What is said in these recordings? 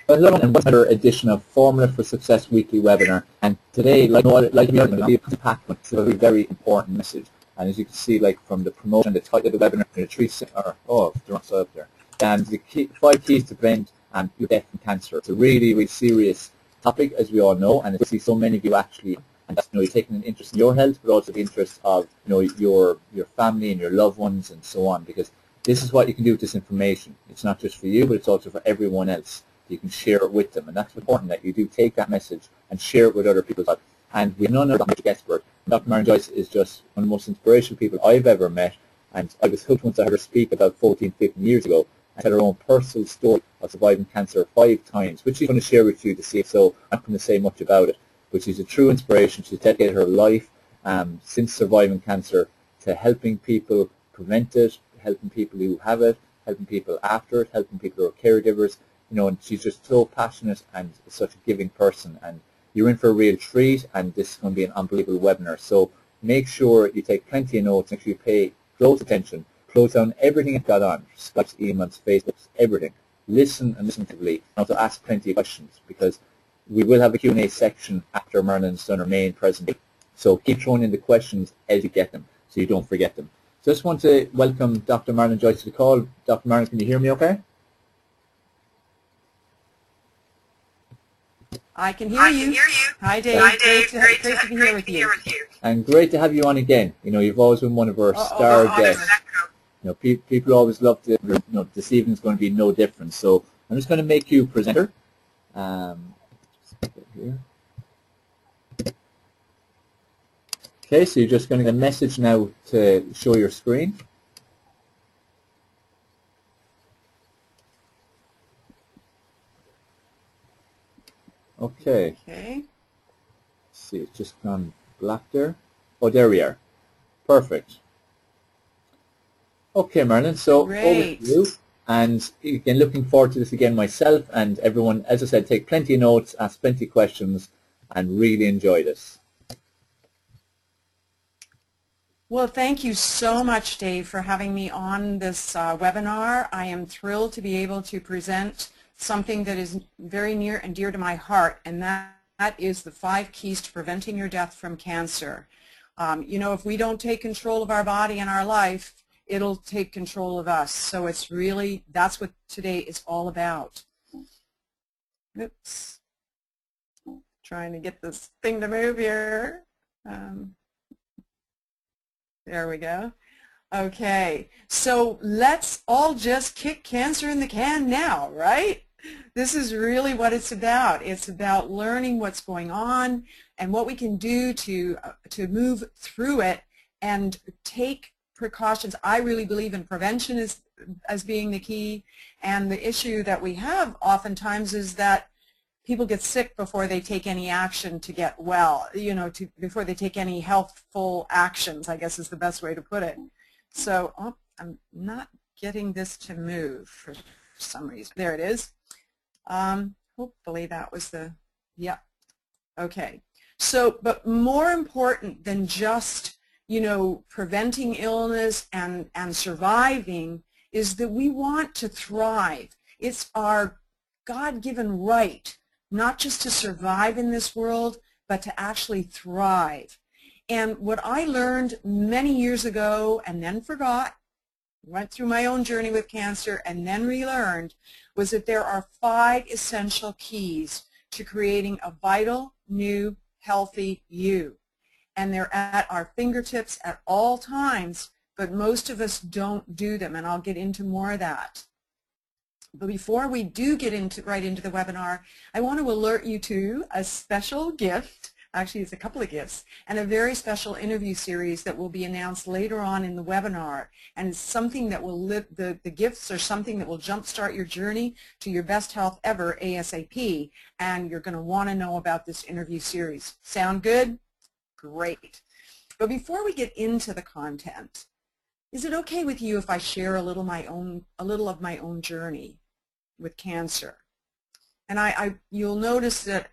Hello and welcome to another edition of Formula for Success Weekly webinar. And today, like we are going to be packed with a very important message. And as you can see, like from the promotion, the title of the webinar, the the 5 keys to prevent your death from cancer. It's a really serious topic, as we all know, and I see so many of you actually, and that's, you're taking an interest in your health, but also the interest of your family and your loved ones and so on, because this is what you can do with this information. It's not just for you, but it's also for everyone else. You can share it with them, and that's important that you do take that message and share it with other people. And we have none other expert. Dr. Marilyn Joyce is just one of the most inspirational people I've ever met, and I was hooked once I heard her speak about 14, 15 years ago, and had her own personal story of surviving cancer 5 times, which she's going to share with you to see. So I'm not going to say much about it, but she's a true inspiration. She's dedicated her life since surviving cancer to helping people prevent it, helping people who have it, helping people after it, helping people who are caregivers. And she's just so passionate and such a giving person, and you're in for a real treat, and this is going to be an unbelievable webinar. So make sure you take plenty of notes, make sure you pay close attention, close down everything you've got on, Skype's, emails, Facebooks, everything. Listen and listen actively, and also ask plenty of questions, because we will have a Q&A section after Marilyn's done her main presentation. So keep throwing in the questions as you get them, so you don't forget them. Just want to welcome Dr. Marilyn Joyce to the call. Dr. Marilyn, can you hear me okay? I can hear you. Hi, Dave. Hi, Dave. Great to be here with you. And great to have you on again. You've always been one of our star guests. People always love to. This evening's going to be no different. So I'm just going to make you presenter. Here. Okay, so you're just going to get a message now to show your screen. Okay. Let's see, it's just gone black there. Oh, there we are. Perfect. Okay, Marilyn, so over to you. And again, looking forward to this again myself and everyone. As I said, take plenty of notes, ask plenty of questions, and really enjoy this. Well, thank you so much, Dave, for having me on this webinar. I am thrilled to be able to present something that is very near and dear to my heart, and that is the 5 keys to preventing your death from cancer. If we don't take control of our body and our life, it'll take control of us. So it's really, that's what today is all about. Oops. Trying to get this thing to move here. There we go. Okay, so let's all just kick cancer in the can now, right? This is really what it's about. It's about learning what's going on and what we can do to move through it and take precautions. I really believe in prevention as being the key, and the issue that we have oftentimes is that people get sick before they take any action to get well, before they take any healthful actions, I guess is the best way to put it. So I'm not getting this to move for some reason. There it is. Hopefully that was okay. So, but more important than just, preventing illness and surviving is that we want to thrive. It's our God-given right not just to survive in this world, but to actually thrive. And what I learned many years ago and then forgot, went through my own journey with cancer and then relearned, was that there are 5 essential keys to creating a vital, new, healthy you. And they're at our fingertips at all times, but most of us don't do them, and I'll get into more of that. But before we do get right into the webinar, I want to alert you to a special gift. Actually, it's a couple of gifts, and a very special interview series that will be announced later on in the webinar. And it's something that will the gifts are something that will jumpstart your journey to your best health ever ASAP. And you're going to want to know about this interview series. Sound good? Great. But before we get into the content, is it okay with you if I share a little of my own journey with cancer? And you'll notice that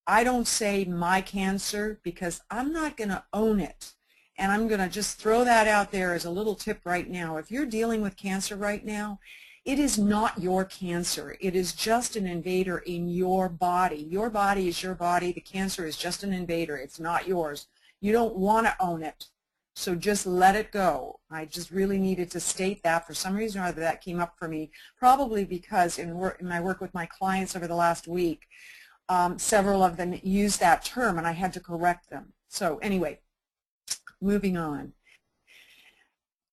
I don't say my cancer because I'm not going to own it. And I'm going to just throw that out there as a little tip right now. If you're dealing with cancer right now, It is not your cancer. It is just an invader in your body. Your body is your body. The cancer is just an invader. It's not yours. You don't want to own it. So just let it go. I just really needed to state that. For some reason or other, that came up for me, probably because in my work with my clients over the last week, several of them used that term, and I had to correct them. So anyway, moving on.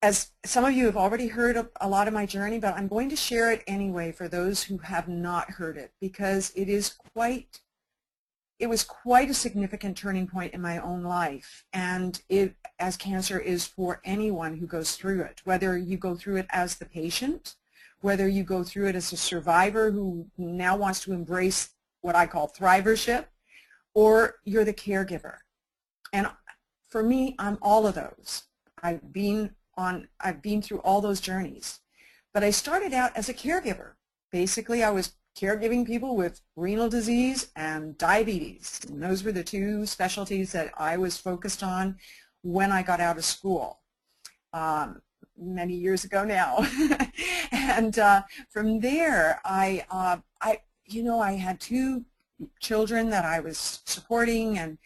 As some of you have already heard a lot of my journey, but I'm going to share it anyway for those who have not heard it, because it was quite a significant turning point in my own life, and as cancer is for anyone who goes through it, whether you go through it as the patient, whether you go through it as a survivor who now wants to embrace what I call thrivership, or you're the caregiver. And for me, I'm all of those. I've been through all those journeys. But I started out as a caregiver. Basically, I was caregiving people with renal disease and diabetes. And those were the two specialties that I was focused on when I got out of school, many years ago now. And from there, I had two children that I was supporting,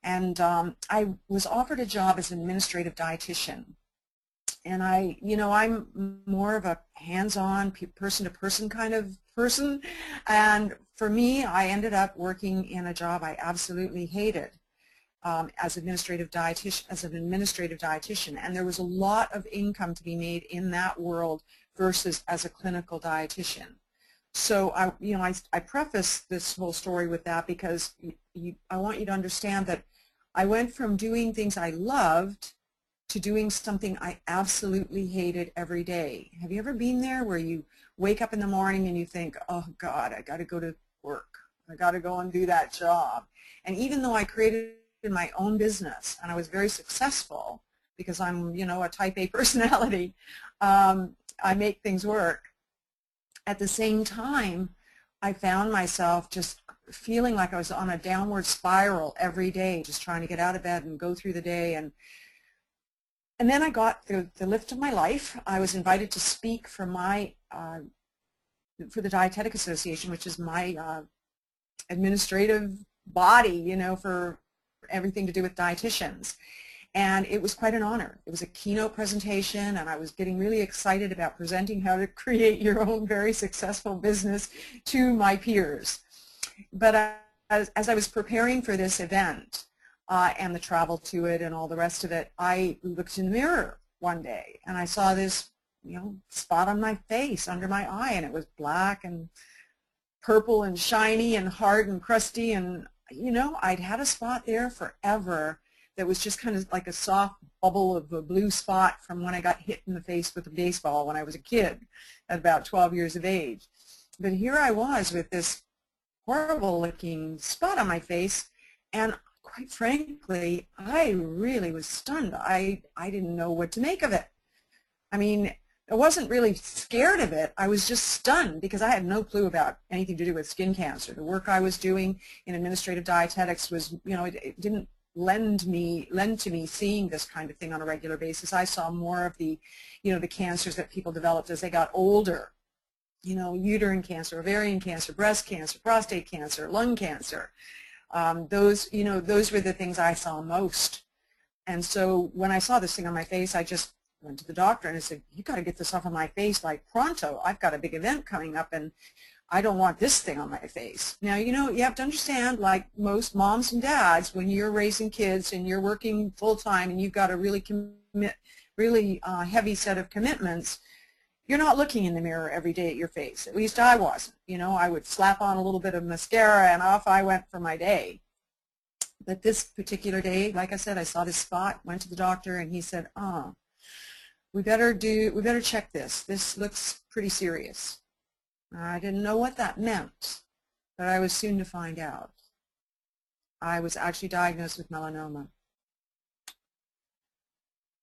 and I was offered a job as an administrative dietitian. And I'm more of a hands-on, person-to-person kind of person. And for me, I ended up working in a job I absolutely hated as an administrative dietitian. And there was a lot of income to be made in that world versus as a clinical dietitian. So I preface this whole story with that because I want you to understand that I went from doing things I loved to doing something I absolutely hated every day. Have you ever been there where you wake up in the morning and you think, oh God, I got to go to work. I got to go and do that job. And even though I created my own business and I was very successful because I'm, a type A personality, I make things work. At the same time, I found myself just feeling like I was on a downward spiral every day, just trying to get out of bed and go through the day. And then I got the lift of my life. I was invited to speak for for the Dietetic Association, which is my administrative body, for everything to do with dietitians. And it was quite an honor. It was a keynote presentation, and I was getting really excited about presenting how to create your own very successful business to my peers. But as I was preparing for this event, and the travel to it and all the rest of it, I looked in the mirror one day and I saw this, spot on my face under my eye, and it was black and purple and shiny and hard and crusty, and I'd had a spot there forever that was just kind of like a soft bubble of a blue spot from when I got hit in the face with a baseball when I was a kid at about 12 years of age. But here I was with this horrible looking spot on my face, and quite frankly, I really was stunned. I didn't know what to make of it. I mean, I wasn't really scared of it. I was just stunned because I had no clue about anything to do with skin cancer. The work I was doing in administrative dietetics was, it didn't lend to me seeing this kind of thing on a regular basis. I saw more of the, the cancers that people developed as they got older. Uterine cancer, ovarian cancer, breast cancer, prostate cancer, lung cancer. Those were the things I saw most. And so when I saw this thing on my face, I just went to the doctor and I said, you got to get this off of my face like pronto. I've got a big event coming up and I don't want this thing on my face. Now, you have to understand, like most moms and dads, when you're raising kids and you're working full time and you've got a really heavy set of commitments, you're not looking in the mirror every day at your face. At least I wasn't. I would slap on a little bit of mascara and off I went for my day. But this particular day, like I said, I saw this spot, went to the doctor, and he said, we better check this. This looks pretty serious. I didn't know what that meant, but I was soon to find out. I was actually diagnosed with melanoma.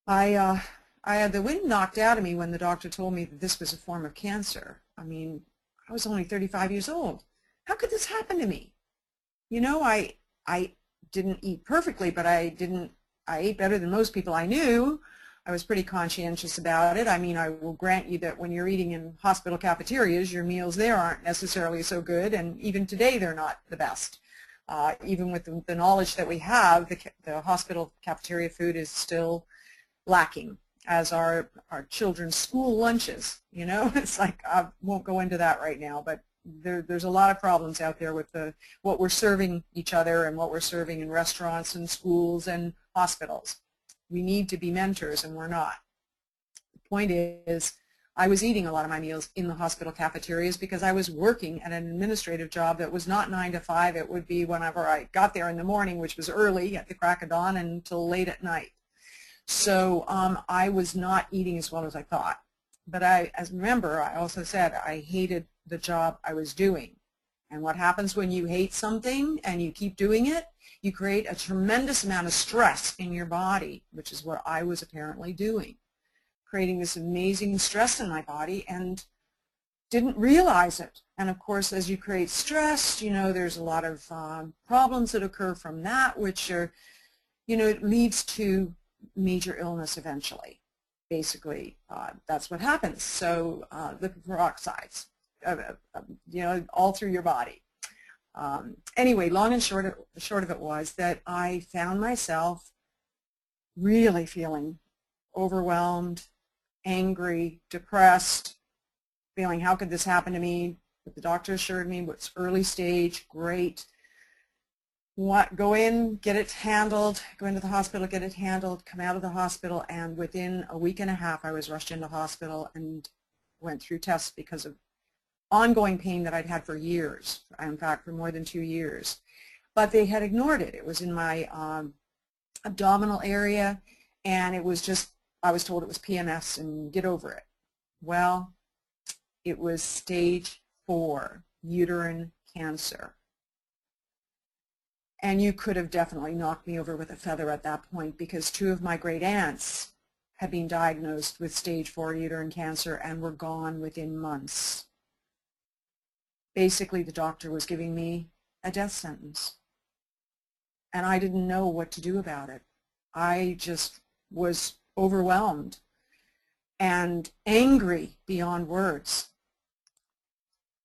I had the wind knocked out of me when the doctor told me that this was a form of cancer. I mean, I was only 35 years old. How could this happen to me? I didn't eat perfectly, but I ate better than most people I knew. I was pretty conscientious about it. I mean, I will grant you that when you're eating in hospital cafeterias, your meals there aren't necessarily so good, and even today they're not the best. Even with the knowledge that we have, the hospital cafeteria food is still lacking, as are our children's school lunches. You know, it's like, I won't go into that right now, but there's a lot of problems out there with what we're serving each other and what we're serving in restaurants and schools and hospitals. We need to be mentors, and we're not. The point is, I was eating a lot of my meals in the hospital cafeterias because I was working at an administrative job that was not 9 to 5. It would be whenever I got there in the morning, which was early at the crack of dawn, until late at night. So I was not eating as well as I thought. But remember, I also said I hated the job I was doing. And what happens when you hate something and you keep doing it? You create a tremendous amount of stress in your body, which is what I was apparently doing, creating this amazing stress in my body, and didn't realize it. And of course, as you create stress, you know, there's a lot of problems that occur from that, which are, you know, it leads to major illness eventually. Basically, that's what happens. So liquid peroxides, you know, all through your body. Anyway, long and short of it was that I found myself really feeling overwhelmed, angry, depressed, feeling, how could this happen to me? But the doctor assured me it's early stage, great. Go in, get it handled, go into the hospital, get it handled, come out of the hospital, and within a week and a half I was rushed into hospital and went through tests because of ongoing pain that I'd had for years, in fact for more than 2 years. But they had ignored it. It was in my abdominal area, and it was just, I was told it was PMS and get over it. Well, it was stage 4 uterine cancer. And you could have definitely knocked me over with a feather at that point, because 2 of my great aunts had been diagnosed with stage 4 uterine cancer and were gone within months. Basically, the doctor was giving me a death sentence. And I didn't know what to do about it. I just was overwhelmed and angry beyond words.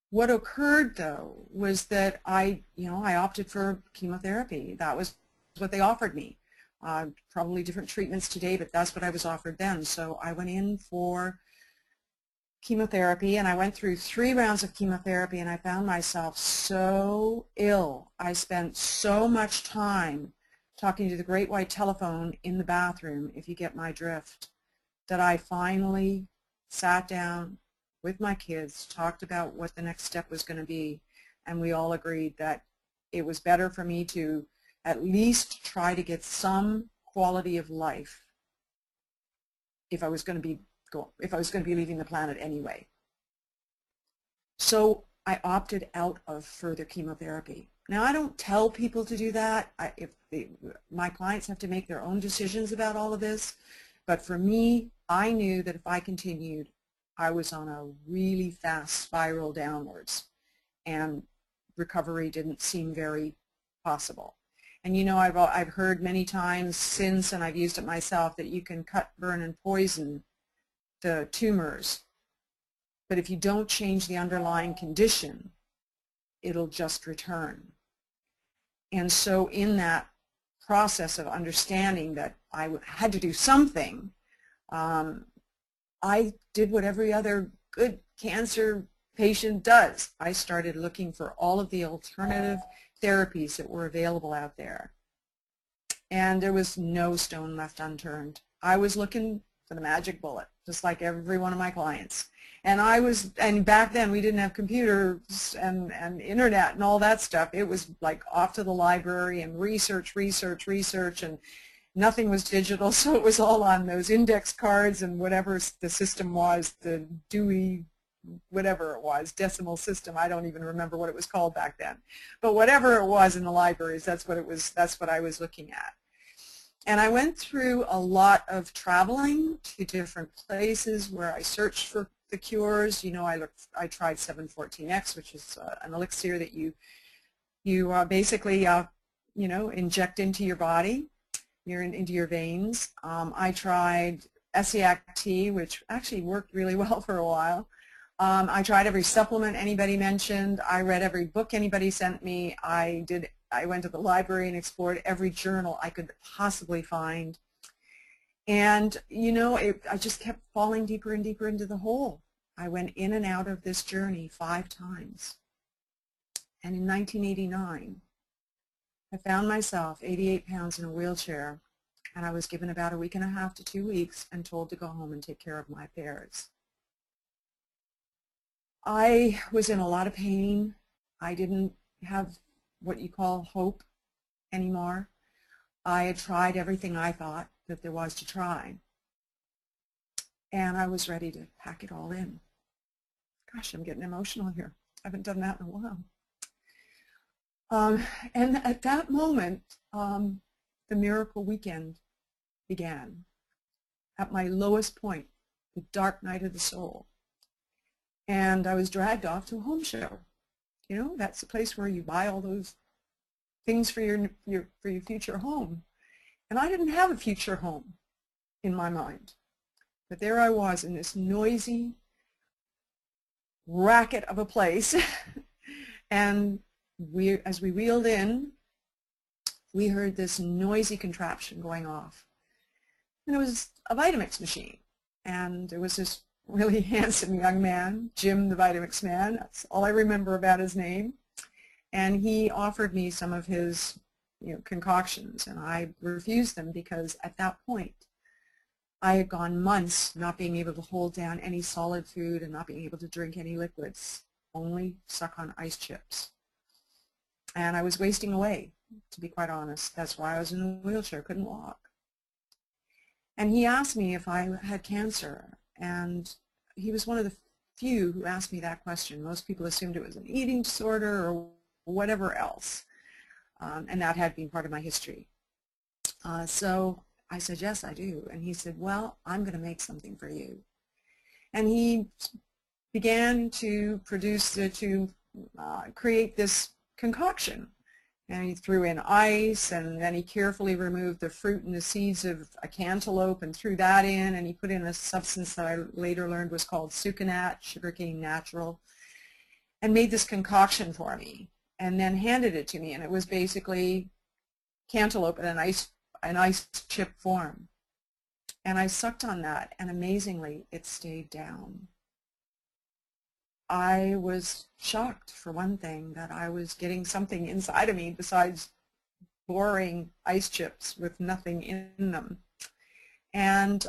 What occurred, though, was that I opted for chemotherapy. That was what they offered me. Probably different treatments today, but that's what I was offered then. So I went in for chemotherapy, and I went through 3 rounds of chemotherapy, and I found myself so ill. I spent so much time talking to the great white telephone in the bathroom, if you get my drift, that I finally sat down with my kids, talked about what the next step was going to be, and we all agreed that it was better for me to at least try to get some quality of life if I was going to be leaving the planet anyway. So I opted out of further chemotherapy. Now, I don't tell people to do that. My clients have to make their own decisions about all of this, but for me, I knew that if I continued, I was on a really fast spiral downwards, and recovery didn't seem very possible. And you know, I've heard many times since, and I've used it myself, that you can cut, burn, and poison the tumors, but if you don't change the underlying condition, it'll just return. And so in that process of understanding that I had to do something, I did what every other good cancer patient does. I started looking for all of the alternative therapies that were available out there. And there was no stone left unturned. I was looking for the magic bullet, just like every one of my clients. And back then we didn't have computers and internet and all that stuff. It was like off to the library and research, and nothing was digital, so it was all on those index cards and whatever the system was, the Dewey, whatever it was, decimal system. I don't even remember what it was called back then. But whatever it was in the libraries, that's what I was looking at. And I went through a lot of traveling to different places where I searched for the cures. You know, I tried 714X, which is an elixir that you basically inject into your body, into your veins. I tried SEACT, which actually worked really well for a while. I tried every supplement anybody mentioned. I read every book anybody sent me. I went to the library and explored every journal I could possibly find. And, you know, I just kept falling deeper and deeper into the hole. I went in and out of this journey 5 times. And in 1989, I found myself 88 pounds in a wheelchair, and I was given about a week and a half to 2 weeks and told to go home and take care of my affairs. I was in a lot of pain. I didn't have what you call hope anymore. I had tried everything I thought that there was to try, and I was ready to pack it all in. Gosh, I'm getting emotional here. I haven't done that in a while. And at that moment, the miracle weekend began. At my lowest point, the dark night of the soul. And I was dragged off to a home show. You know, that's the place where you buy all those things for your future home. And I didn't have a future home in my mind. But there I was in this noisy racket of a place. And as we wheeled in, we heard this noisy contraption going off. And it was a Vitamix machine. And there was this really handsome young man, Jim the Vitamix man. That's all I remember about his name. And he offered me some of his concoctions, and I refused them because at that point I had gone months not being able to hold down any solid food and not being able to drink any liquids, only suck on ice chips. And I was wasting away, to be quite honest. That's why I was in a wheelchair, couldn't walk. And he asked me if I had cancer, and he was one of the few who asked me that question. Most people assumed it was an eating disorder or whatever else. And that had been part of my history. So I said, yes, I do. And he said, well, I'm going to make something for you. And he began to create this concoction. And he threw in ice, and then he carefully removed the fruit and the seeds of a cantaloupe and threw that in, and he put in a substance that I later learned was called sucanat, sugarcane natural, and made this concoction for me. And then handed it to me, and it was basically cantaloupe in an ice chip form. And I sucked on that, and amazingly, it stayed down. I was shocked, for one thing, that I was getting something inside of me besides boring ice chips with nothing in them. And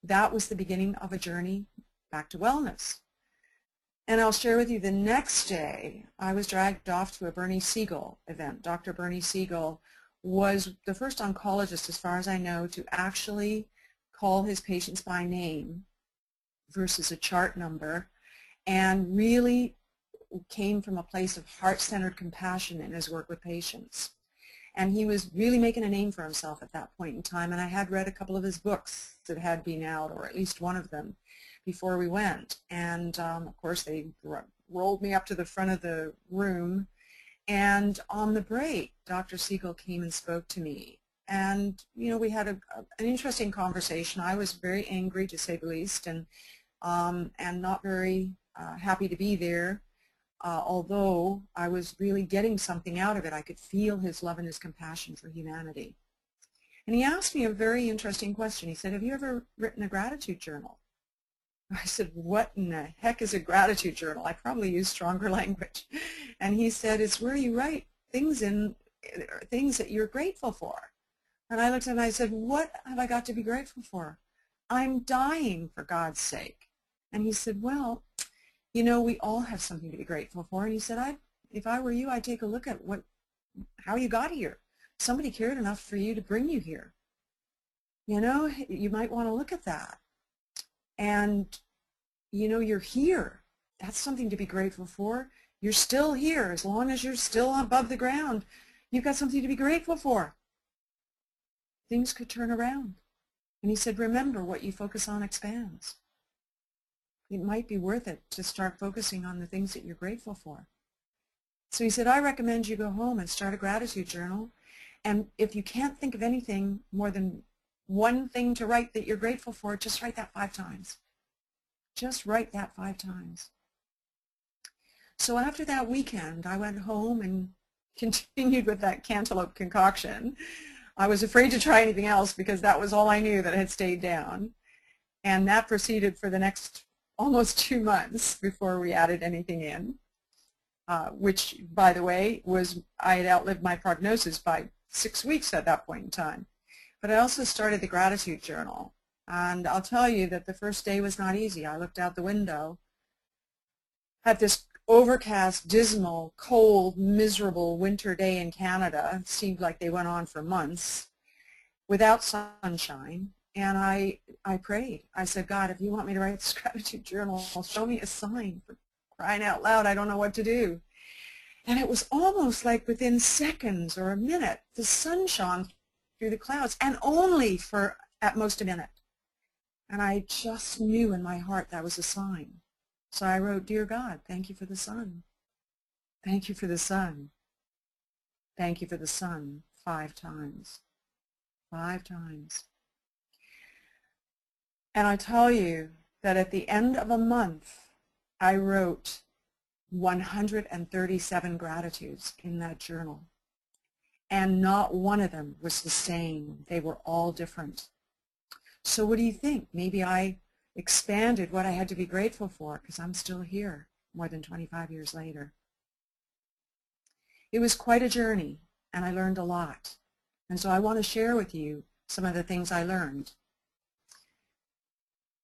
that was the beginning of a journey back to wellness. And I'll share with you the next day, I was dragged off to a Bernie Siegel event. Dr. Bernie Siegel was the first oncologist, as far as I know, to actually call his patients by name versus a chart number, and really came from a place of heart-centered compassion in his work with patients. And he was really making a name for himself at that point in time, and I had read a couple of his books that had been out, or at least one of them, before we went. And of course they rolled me up to the front of the room, and on the break Dr. Siegel came and spoke to me, and we had an interesting conversation. I was very angry, to say the least, and not very happy to be there, although I was really getting something out of it. I could feel his love and his compassion for humanity. And he asked me a very interesting question. He said, have you ever written a gratitude journal? I said, what in the heck is a gratitude journal? I probably use stronger language. And he said, it's where you write things that you're grateful for. And I looked at him and I said, what have I got to be grateful for? I'm dying, for God's sake. And he said, well, we all have something to be grateful for. And he said, if I were you, I'd take a look at how you got here. Somebody cared enough for you to bring you here. You might want to look at that. And, you're here. That's something to be grateful for. You're still here. As long as you're still above the ground, you've got something to be grateful for. Things could turn around. And he said, remember, what you focus on expands. It might be worth it to start focusing on the things that you're grateful for. So he said, I recommend you go home and start a gratitude journal. And if you can't think of anything more than one thing to write that you're grateful for, just write that 5 times. Just write that 5 times. So after that weekend, I went home and continued with that cantaloupe concoction. I was afraid to try anything else because that was all I knew that had stayed down. And that proceeded for the next almost 2 months before we added anything in, which, by the way, was I had outlived my prognosis by 6 weeks at that point in time. But I also started the gratitude journal. And I'll tell you that the first day was not easy. I looked out the window at this overcast, dismal, cold, miserable winter day in Canada. It seemed like they went on for months without sunshine. And I prayed. I said, God, if you want me to write this gratitude journal, show me a sign. For crying out loud, I don't know what to do. And it was almost like within seconds or a minute, the sun shone through the clouds, and only for at most a minute. And I just knew in my heart that was a sign. So I wrote, Dear God, thank you for the sun. Thank you for the sun. Thank you for the sun 5 times. 5 times. And I tell you that at the end of a month, I wrote 137 gratitudes in that journal. And not one of them was the same. They were all different. So what do you think? Maybe I expanded what I had to be grateful for because I'm still here more than 25 years later. It was quite a journey, and I learned a lot. And so I want to share with you some of the things I learned.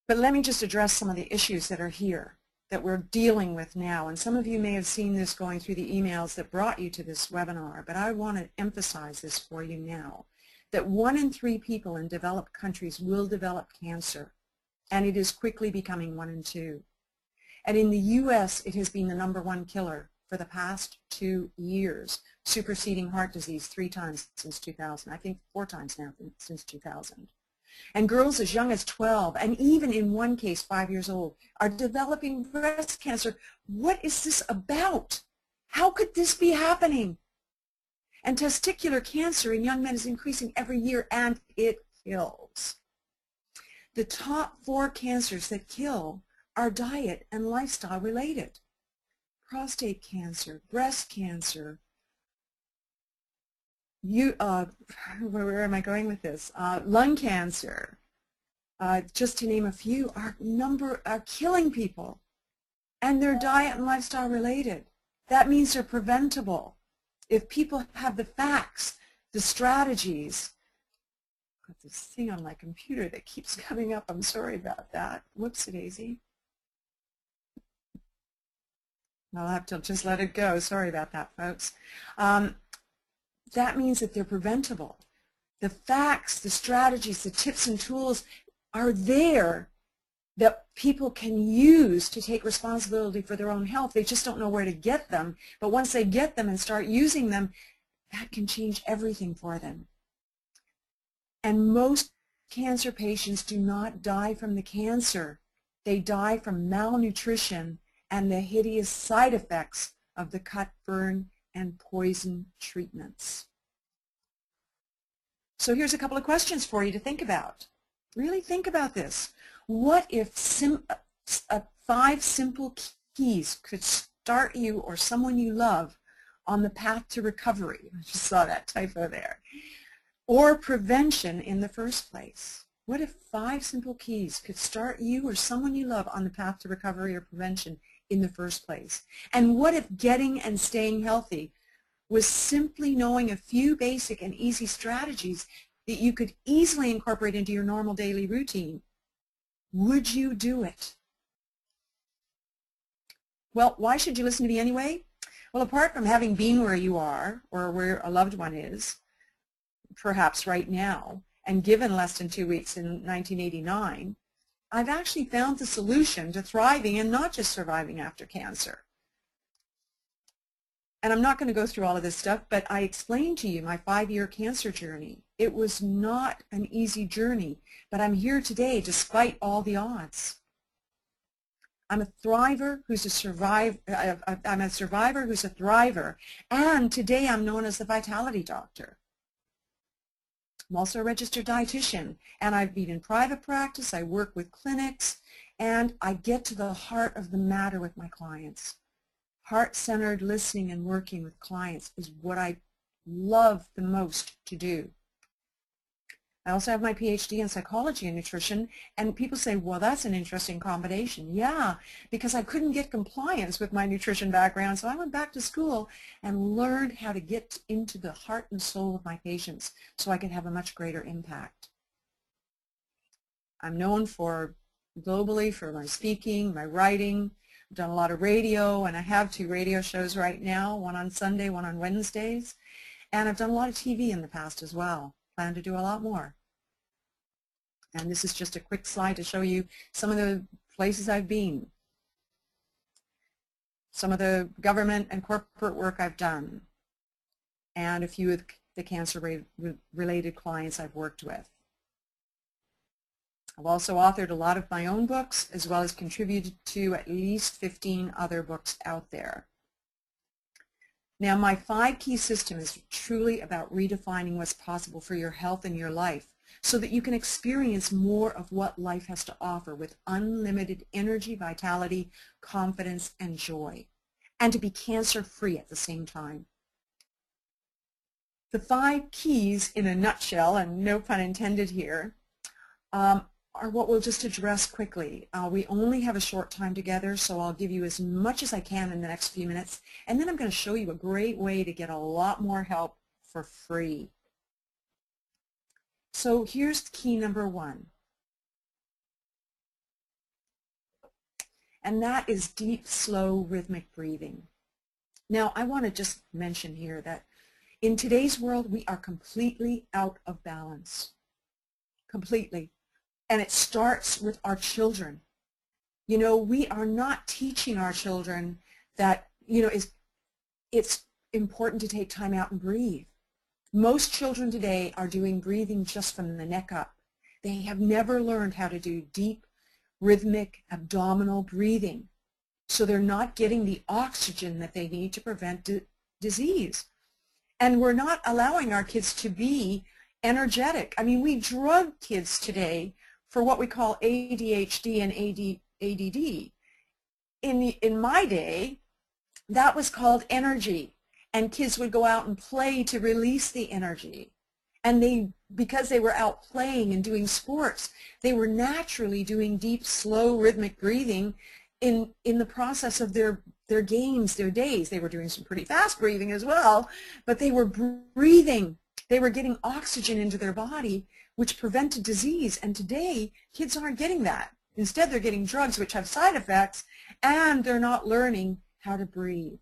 But let me just address some of the issues that are here, that we're dealing with now. And some of you may have seen this going through the emails that brought you to this webinar, but I want to emphasize this for you now, that 1 in 3 people in developed countries will develop cancer, and it is quickly becoming 1 in 2. And in the U.S., it has been the #1 killer for the past 2 years, superseding heart disease 3 times since 2000, I think 4 times now since 2000. And girls as young as 12, and even in one case 5 years old, are developing breast cancer. What is this about? How could this be happening? And testicular cancer in young men is increasing every year, and it kills. The top 4 cancers that kill are diet and lifestyle related. Prostate cancer, breast cancer, where am I going with this? Lung cancer, just to name a few, are killing people, and they're diet and lifestyle related. That means they're preventable. If people have the facts, the strategies. I've got this thing on my computer that keeps coming up. I'm sorry about that. Whoopsie-daisy. I'll have to just let it go. Sorry about that, folks. That means that they're preventable. The facts, the strategies, the tips and tools are there that people can use to take responsibility for their own health. They just don't know where to get them. But once they get them and start using them, that can change everything for them. And most cancer patients do not die from the cancer. They die from malnutrition and the hideous side effects of the cut, burn, and poison treatments. So here's a couple of questions for you to think about. Really think about this. What if 5 simple keys could start you or someone you love on the path to recovery? I just saw that typo there. Or prevention in the first place. What if 5 simple keys could start you or someone you love on the path to recovery or prevention in the first place? And what if getting and staying healthy was simply knowing a few basic and easy strategies that you could easily incorporate into your normal daily routine? Would you do it? Well, why should you listen to me anyway? Well, apart from having been where you are or where a loved one is, perhaps right now, and given less than 2 weeks in 1989, I've actually found the solution to thriving and not just surviving after cancer. And I'm not going to go through all of this stuff, but I explained to you my 5-year cancer journey. It was not an easy journey, but I'm here today despite all the odds. I'm a thriver who's a survivor. I'm a survivor who's a thriver, and today I'm known as the Vitality Doctor. I'm also a registered dietitian, and I've been in private practice, I work with clinics, and I get to the heart of the matter with my clients. Heart-centered listening and working with clients is what I love the most to do. I also have my PhD in psychology and nutrition, and people say, well, that's an interesting combination. Yeah, because I couldn't get compliance with my nutrition background, so I went back to school and learned how to get into the heart and soul of my patients so I could have a much greater impact. I'm known globally for my speaking, my writing. I've done a lot of radio, and I have 2 radio shows right now, one on Sunday, one on Wednesdays. And I've done a lot of TV in the past as well. Plan to do a lot more. And this is just a quick slide to show you some of the places I've been, some of the government and corporate work I've done, and a few of the cancer-related clients I've worked with. I've also authored a lot of my own books, as well as contributed to at least 15 other books out there. Now, my 5 key system is truly about redefining what's possible for your health and your life so that you can experience more of what life has to offer with unlimited energy, vitality, confidence, and joy, and to be cancer-free at the same time. The 5 keys in a nutshell, and no pun intended here, are what we'll just address quickly. We only have a short time together, so I'll give you as much as I can in the next few minutes, and then I'm going to show you a great way to get a lot more help for free. So here's key number 1, and that is deep, slow, rhythmic breathing. Now, I want to just mention here that in today's world, we are completely out of balance, completely. And it starts with our children. You know, we are not teaching our children that, you know, it's important to take time out and breathe. Most children today are doing breathing just from the neck up. They have never learned how to do deep, rhythmic, abdominal breathing. So they're not getting the oxygen that they need to prevent disease. And we're not allowing our kids to be energetic. I mean, we drug kids today for what we call ADHD and ADD. In my day, that was called energy, and kids would go out and play to release the energy. And because they were out playing and doing sports, they were naturally doing deep, slow, rhythmic breathing in the process of their games, their days. They were doing some pretty fast breathing as well, but they were breathing. They were getting oxygen into their body, which prevented disease. And today, kids aren't getting that. Instead, they're getting drugs which have side effects, and they're not learning how to breathe.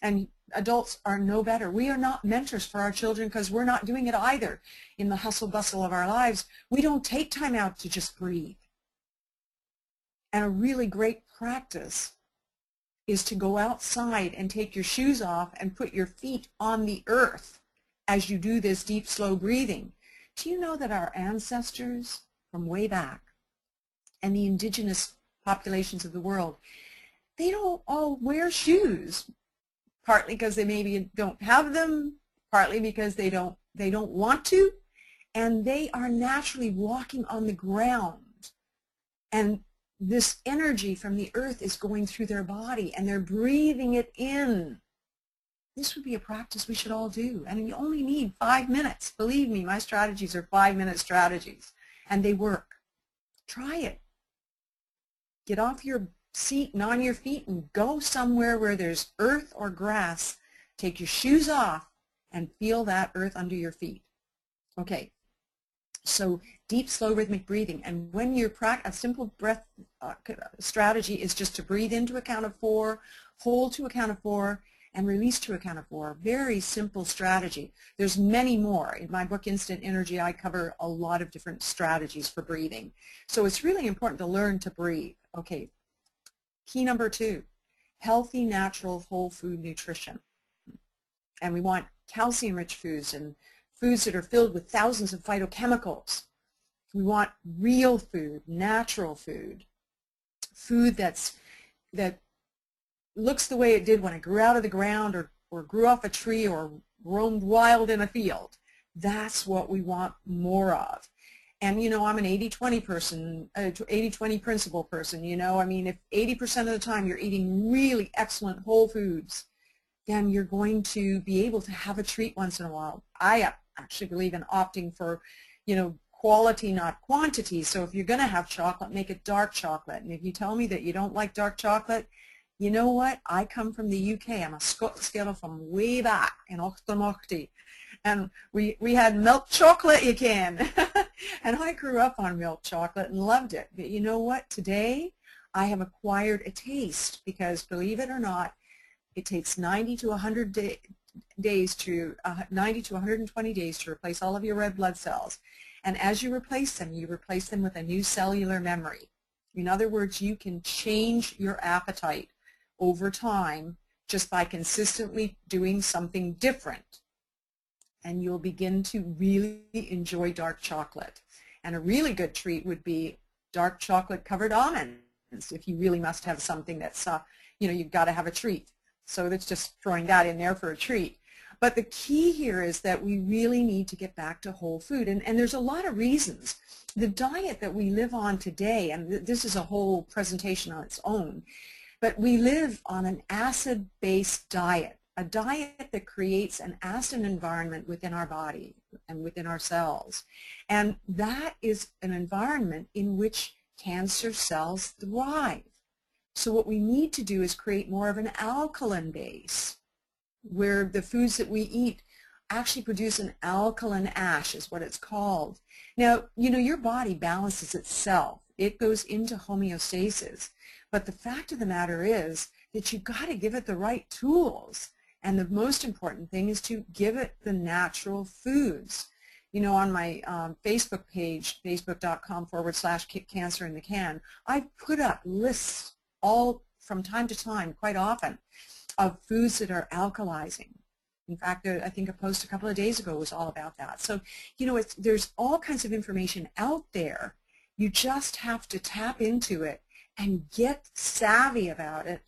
And adults are no better. We are not mentors for our children because we're not doing it either. In the hustle bustle of our lives, we don't take time out to just breathe. And a really great practice is to go outside and take your shoes off and put your feet on the earth as you do this deep, slow breathing. Do you know that our ancestors from way back and the indigenous populations of the world, they don't all wear shoes, partly because they maybe don't have them, partly because they don't want to, and they are naturally walking on the ground. And this energy from the earth is going through their body, and they're breathing it in. This would be a practice we should all do, and you only need 5 minutes. Believe me, my strategies are 5-minute strategies, and they work. Try it. Get off your seat and on your feet and go somewhere where there's earth or grass. Take your shoes off and feel that earth under your feet. Okay, so deep, slow, rhythmic breathing. And when you're a simple breath strategy is just to breathe into a count of 4, hold to a count of 4, and release to a count of 4. Very simple strategy. There's many more. In my book, Instant Energy, I cover a lot of different strategies for breathing. So it's really important to learn to breathe. Okay, key number 2, healthy, natural, whole food nutrition. And we want calcium-rich foods and foods that are filled with thousands of phytochemicals. We want real food, natural food, food that looks the way it did when it grew out of the ground or grew off a tree or roamed wild in a field. That's what we want more of. And, you know, I'm an 80-20 person, 80-20 principle person, you know. I mean, if 80% of the time you're eating really excellent whole foods, then you're going to be able to have a treat once in a while. I actually believe in opting for, you know, quality, not quantity. So if you're going to have chocolate, make it dark chocolate. And if you tell me that you don't like dark chocolate, you know what? I come from the UK. I'm a Scotsgirl from way back in Ochtermochty. And we had milk chocolate, you can. And I grew up on milk chocolate and loved it. But you know what? Today, I have acquired a taste because, believe it or not, it takes 90 to 100 days to 90 to 120 days to replace all of your red blood cells. And as you replace them with a new cellular memory. In other words, you can change your appetite over time just by consistently doing something different. And you'll begin to really enjoy dark chocolate. And a really good treat would be dark chocolate covered almonds if you really must have something that's, you know, you've got to have a treat. So that's just throwing that in there for a treat. But the key here is that we really need to get back to whole food. And there's a lot of reasons. The diet that we live on today, and this is a whole presentation on its own, but we live on an acid-based diet, a diet that creates an acid environment within our body and within our cells. And that is an environment in which cancer cells thrive. So what we need to do is create more of an alkaline base, where the foods that we eat actually produce an alkaline ash, is what it's called. Now, you know, your body balances itself. It goes into homeostasis. But the fact of the matter is that you've got to give it the right tools. And the most important thing is to give it the natural foods. You know, on my Facebook page, facebook.com/cancer in the can, I've put up lists all from time to time, quite often, of foods that are alkalizing. In fact, I think a post a couple of days ago was all about that. So, you know, there's all kinds of information out there. You just have to tap into it and get savvy about it.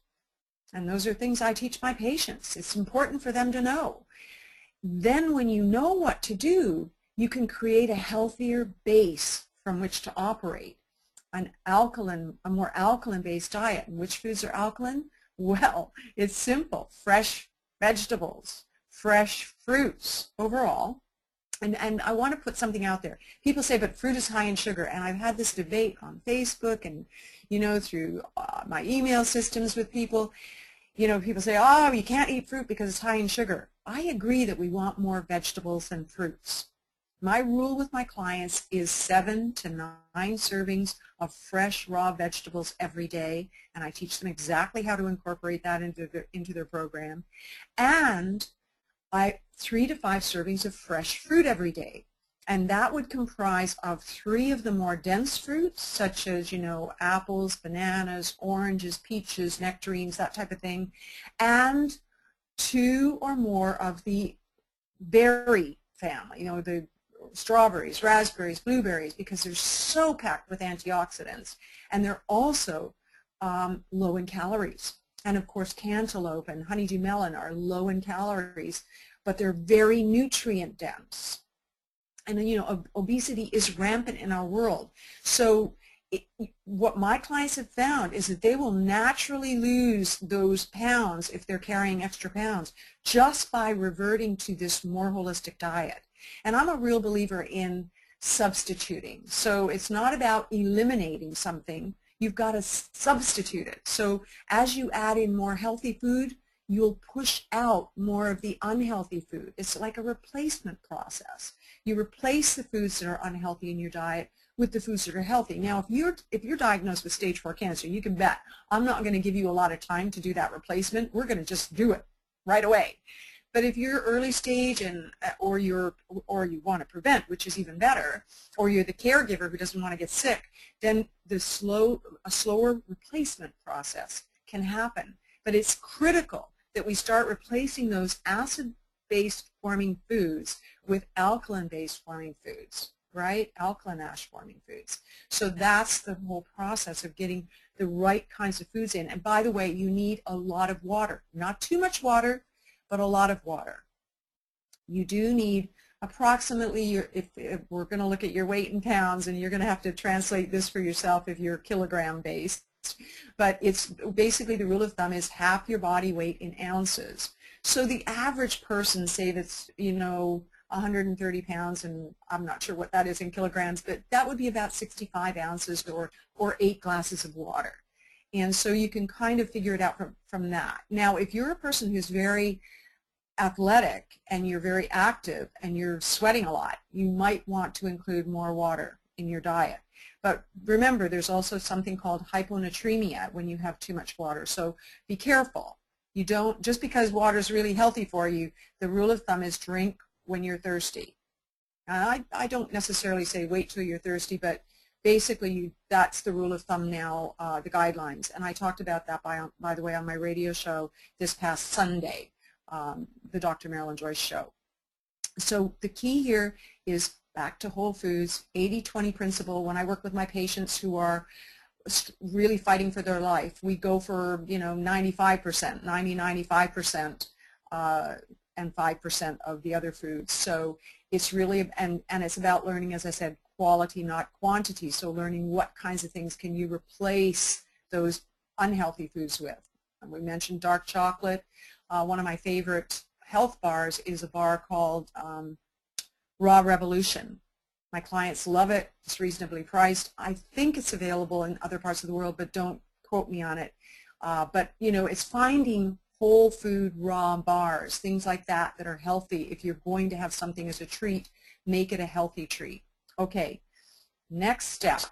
And those are things I teach my patients. It's important for them to know. Then when you know what to do, you can create a healthier base from which to operate. A more alkaline-based diet. And which foods are alkaline? Well, it's simple. Fresh vegetables, fresh fruits overall. And I want to put something out there. People say, but fruit is high in sugar. And I've had this debate on Facebook and, you know, through my email systems with people. You know, people say, oh, you can't eat fruit because it's high in sugar. I agree that we want more vegetables than fruits. My rule with my clients is 7 to 9 servings of fresh raw vegetables every day, and I teach them exactly how to incorporate that into their program. And 3 to 5 servings of fresh fruit every day, and that would comprise of 3 of the more dense fruits, such as, you know, apples, bananas, oranges, peaches, nectarines, that type of thing, and 2 or more of the berry family, you know, the strawberries, raspberries, blueberries, because they're so packed with antioxidants, and they're also low in calories. And of course, cantaloupe and honeydew melon are low in calories, but they're very nutrient dense. And you know, obesity is rampant in our world. So what my clients have found is that they will naturally lose those pounds if they're carrying extra pounds just by reverting to this more holistic diet. And I'm a real believer in substituting. So it's not about eliminating something. You've got to substitute it. So as you add in more healthy food, you'll push out more of the unhealthy food. It's like a replacement process. You replace the foods that are unhealthy in your diet with the foods that are healthy. Now, if you're diagnosed with stage 4 cancer, you can bet I'm not going to give you a lot of time to do that replacement. We're going to just do it right away. But if you're early stage or you want to prevent, which is even better, or you're the caregiver who doesn't want to get sick, then a slower replacement process can happen. But it's critical that we start replacing those acid-based forming foods with alkaline-based forming foods, right? Alkaline ash forming foods. So that's the whole process of getting the right kinds of foods in. And by the way, you need a lot of water. Not too much water, but a lot of water. You do need approximately, if we're going to look at your weight in pounds, and you're going to have to translate this for yourself if you're kilogram based, but it's basically, the rule of thumb is half your body weight in ounces. So the average person, say that's, 130 pounds, and I'm not sure what that is in kilograms, but that would be about 65 ounces or 8 glasses of water. And so you can kind of figure it out from that. Now, if you're a person who's very athletic and you're very active and you're sweating a lot, you might want to include more water in your diet. But remember, there's also something called hyponatremia when you have too much water. So be careful. You don't, just because water is really healthy for you, the rule of thumb is drink when you're thirsty. And I don't necessarily say wait till you're thirsty, but basically that's the rule of thumb now, the guidelines. And I talked about that, by the way, on my radio show this past Sunday, the Dr. Marilyn Joyce show. So the key here is back to whole foods, 80-20 principle. When I work with my patients who are really fighting for their life, we go for 95%, 90-95%, and 5% of the other foods. So it's really, and it's about learning, as I said, quality, not quantity. So learning what kinds of things can you replace those unhealthy foods with. And we mentioned dark chocolate. One of my favorite health bars is a bar called Raw Revolution. My clients love it. It's reasonably priced. I think it's available in other parts of the world, but don't quote me on it. But it's finding whole food raw bars, things like that are healthy. If you're going to have something as a treat, make it a healthy treat. Okay, next step.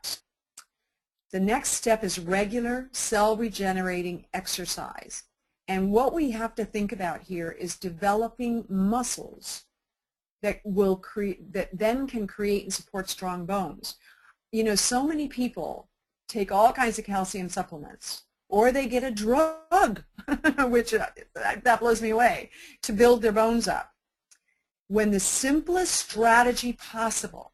The next step is regular cell regenerating exercise. And what we have to think about here is developing muscles that will that then can create and support strong bones. So many people take all kinds of calcium supplements, or they get a drug, which that blows me away, to build their bones up, when the simplest strategy possible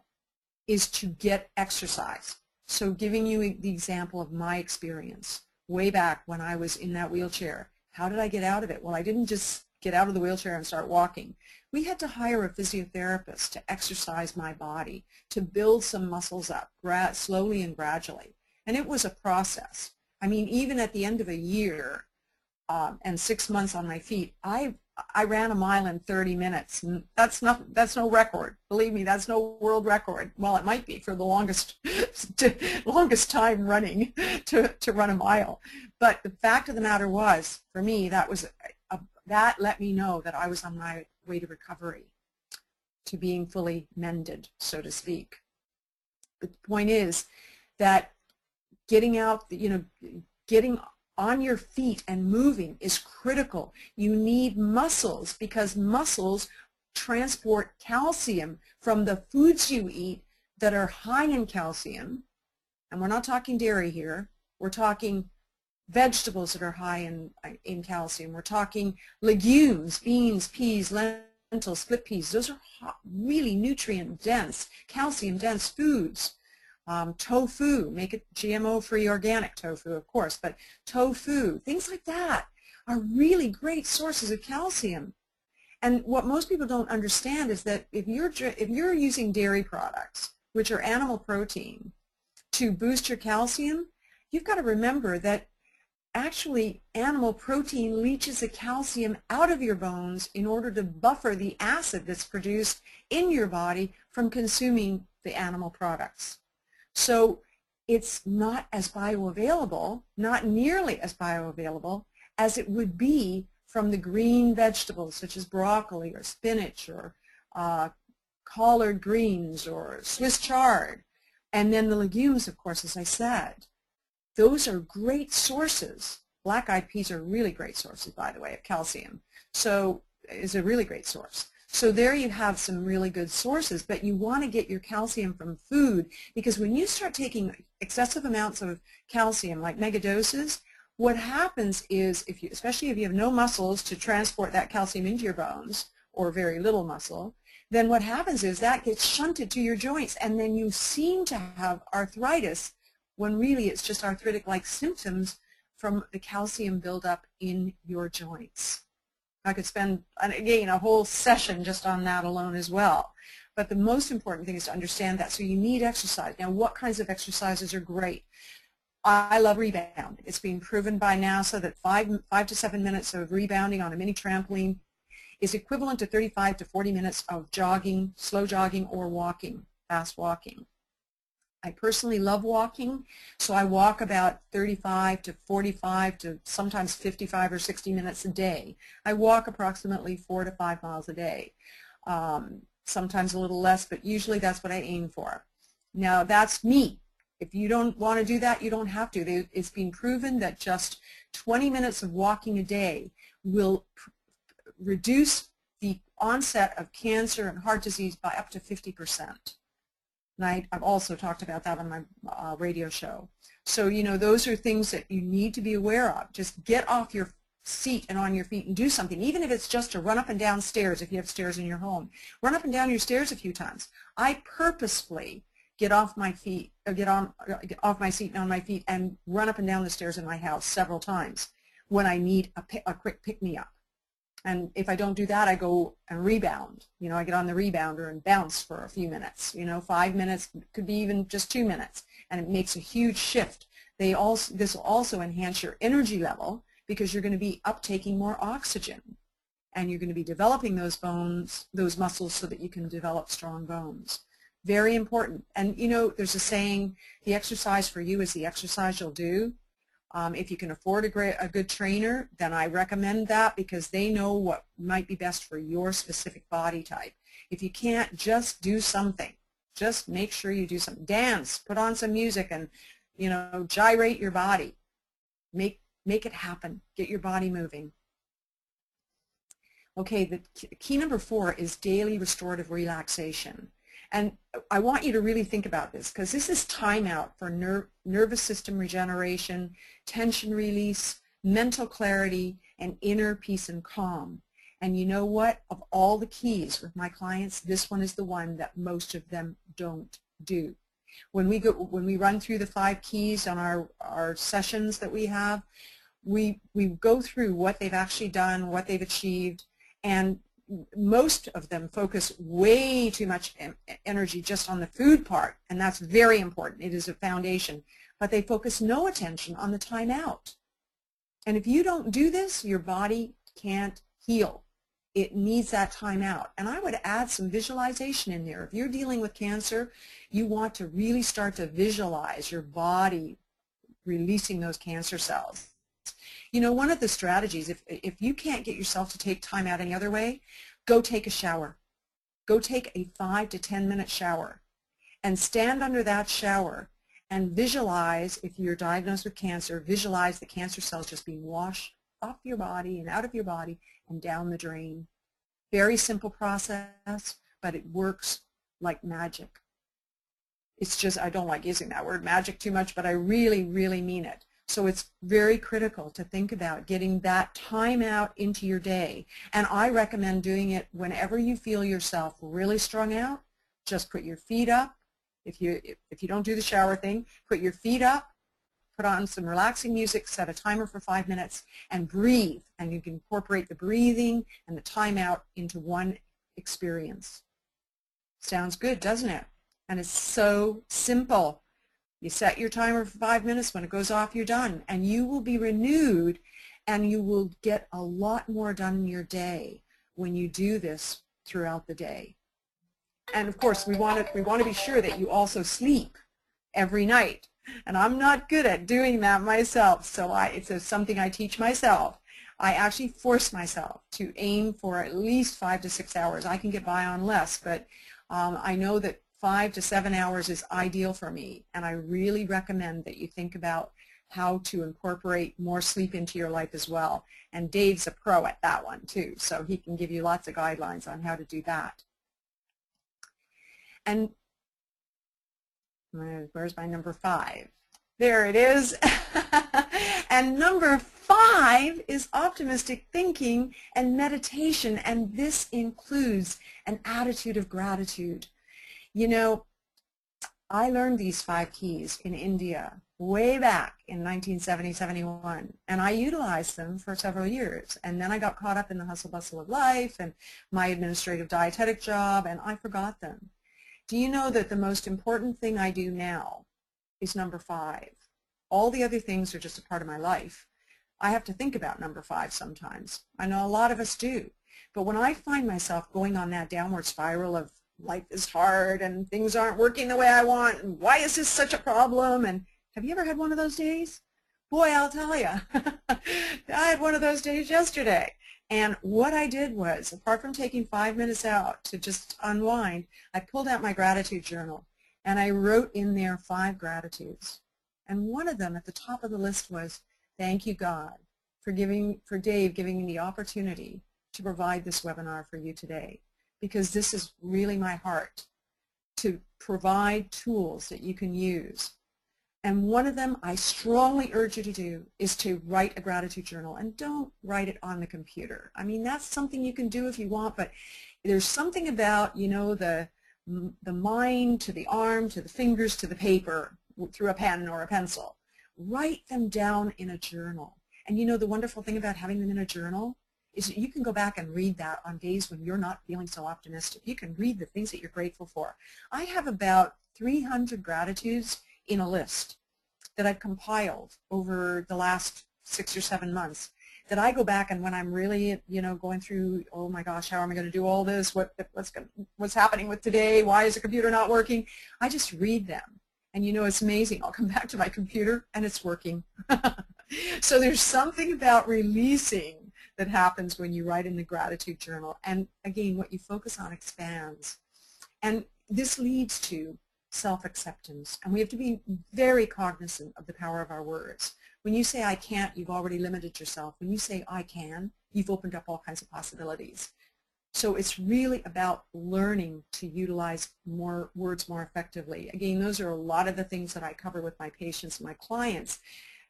is to get exercise. So giving you the example of my experience way back when I was in that wheelchair. How did I get out of it? Well, I didn't just get out of the wheelchair and start walking. We had to hire a physiotherapist to exercise my body, to build some muscles up slowly and gradually. And it was a process. I mean, even at the end of a year and 6 months on my feet, I ran a mile in 30 minutes. And that's no record. Believe me, that's no world record. Well, it might be for the longest time running to run a mile. But the fact of the matter was, for me, that let me know that I was on my way to recovery, to being fully mended, so to speak. The point is that getting out, getting on your feet and moving is critical. You need muscles, because muscles transport calcium from the foods you eat that are high in calcium. And we're not talking dairy here. We're talking vegetables that are high in calcium. We're talking legumes, beans, peas, lentils, split peas. Those are really nutrient-dense, calcium-dense foods. Tofu, make it GMO-free organic tofu, of course, but tofu, things like that are really great sources of calcium. And what most people don't understand is that if you're using dairy products, which are animal protein, to boost your calcium, you've got to remember that actually animal protein leaches the calcium out of your bones in order to buffer the acid that's produced in your body from consuming the animal products. So it's not as bioavailable, not nearly as bioavailable as it would be from the green vegetables such as broccoli or spinach or collard greens or Swiss chard. And then the legumes, of course, as I said. Those are great sources. Black-eyed peas are really great sources, by the way, of calcium. So it's a really great source. So there you have some really good sources, but you want to get your calcium from food, because when you start taking excessive amounts of calcium, like megadoses, what happens is, especially if you have no muscles to transport that calcium into your bones, or very little muscle, then what happens is that gets shunted to your joints, and then you seem to have arthritis, when really it's just arthritic-like symptoms from the calcium buildup in your joints. I could spend, again, a whole session just on that alone as well. But the most important thing is to understand that. So you need exercise. Now, what kinds of exercises are great? I love rebound. It's been proven by NASA that 5 to 7 minutes of rebounding on a mini trampoline is equivalent to 35 to 40 minutes of jogging, slow jogging, or walking, fast walking. I personally love walking, so I walk about 35 to 45 to sometimes 55 or 60 minutes a day. I walk approximately 4 to 5 miles a day, sometimes a little less, but usually that's what I aim for. Now, that's me. If you don't want to do that, you don't have to. It's been proven that just 20 minutes of walking a day will reduce the onset of cancer and heart disease by up to 50%. And I've also talked about that on my radio show. So, you know, those are things that you need to be aware of. Just get off your seat and on your feet and do something, even if it's just to run up and down stairs if you have stairs in your home. Run up and down your stairs a few times. I purposefully get off my feet, or get off my seat and on my feet and run up and down the stairs in my house several times when I need a quick pick-me-up. And if I don't do that, I go and rebound. You know, I get on the rebounder and bounce for a few minutes. You know, 5 minutes, could be even just 2 minutes, and it makes a huge shift. This will also enhance your energy level because you're going to be uptaking more oxygen, and you're going to be developing those bones, those muscles, so that you can develop strong bones. Very important. And you know, there's a saying: the exercise for you is the exercise you'll do. If you can afford a good trainer, then I recommend that because they know what might be best for your specific body type. If you can't, just do something. Just make sure you do something. Dance, put on some music, and you know, gyrate your body. Make it happen. Get your body moving. Okay, the key number 4 is daily restorative relaxation. And I want you to really think about this because this is time out for nervous system regeneration, tension release, mental clarity, and inner peace and calm. And you know what? Of all the keys with my clients, this one is the one that most of them don't do. When we run through the 5 keys on our sessions that we have, we go through what they've actually done, what they've achieved, and most of them focus way too much energy just on the food part, and that's very important. It is a foundation. But they focus no attention on the time out. And if you don't do this, your body can't heal. It needs that time out. And I would add some visualization in there. If you're dealing with cancer, you want to really start to visualize your body releasing those cancer cells. You know, one of the strategies, if you can't get yourself to take time out any other way, go take a shower. Go take a 5 to 10 minute shower and stand under that shower and visualize, if you're diagnosed with cancer, visualize the cancer cells just being washed off your body and out of your body and down the drain. Very simple process, but it works like magic. It's just, I don't like using that word magic too much, but I really, really mean it. So it's very critical to think about getting that time out into your day. And I recommend doing it whenever you feel yourself really strung out. Just put your feet up. If you don't do the shower thing, put your feet up, put on some relaxing music, set a timer for 5 minutes, and breathe. And you can incorporate the breathing and the time out into one experience. Sounds good, doesn't it? And it's so simple. You set your timer for 5 minutes. When it goes off, you're done. And you will be renewed, and you will get a lot more done in your day when you do this throughout the day. And of course, we want to be sure that you also sleep every night. And I'm not good at doing that myself, so it's something I teach myself. I actually force myself to aim for at least 5 to 6 hours. I can get by on less, but I know that 5 to 7 hours is ideal for me, and I really recommend that you think about how to incorporate more sleep into your life as well. And Dave's a pro at that one too, so he can give you lots of guidelines on how to do that. And where's my number 5? There it is. And number 5 is optimistic thinking and meditation, and this includes an attitude of gratitude. You know, I learned these 5 keys in India way back in 1970-71, and I utilized them for several years. And then I got caught up in the hustle bustle of life and my administrative dietetic job, and I forgot them. Do you know that the most important thing I do now is number 5? All the other things are just a part of my life. I have to think about number 5 sometimes. I know a lot of us do. But when I find myself going on that downward spiral of life is hard and things aren't working the way I want, and why is this such a problem? And have you ever had one of those days? Boy, I'll tell you, I had one of those days yesterday. And what I did was, apart from taking 5 minutes out to just unwind, I pulled out my gratitude journal and I wrote in there 5 gratitudes. And one of them at the top of the list was, thank you, God, for Dave giving me the opportunity to provide this webinar for you today, because this is really my heart, to provide tools that you can use. And one of them I strongly urge you to do is to write a gratitude journal, and don't write it on the computer. I mean, that's something you can do if you want, but there's something about, you know, the mind to the arm to the fingers to the paper through a pen or a pencil. Write them down in a journal. And you know, the wonderful thing about having them in a journal is that you can go back and read that on days when you're not feeling so optimistic. You can read the things that you're grateful for. I have about 300 gratitudes in a list that I've compiled over the last 6 or 7 months, that I go back, and when I'm really, you know, going through, oh my gosh, how am I going to do all this? What's happening with today? Why is the computer not working? I just read them. And you know, it's amazing. I'll come back to my computer and it's working. So there's something about releasing that happens when you write in the gratitude journal. And again, what you focus on expands. And this leads to self-acceptance. And we have to be very cognizant of the power of our words. When you say I can't, you've already limited yourself. When you say I can, you've opened up all kinds of possibilities. So it's really about learning to utilize more words more effectively. Again, those are a lot of the things that I cover with my patients and my clients.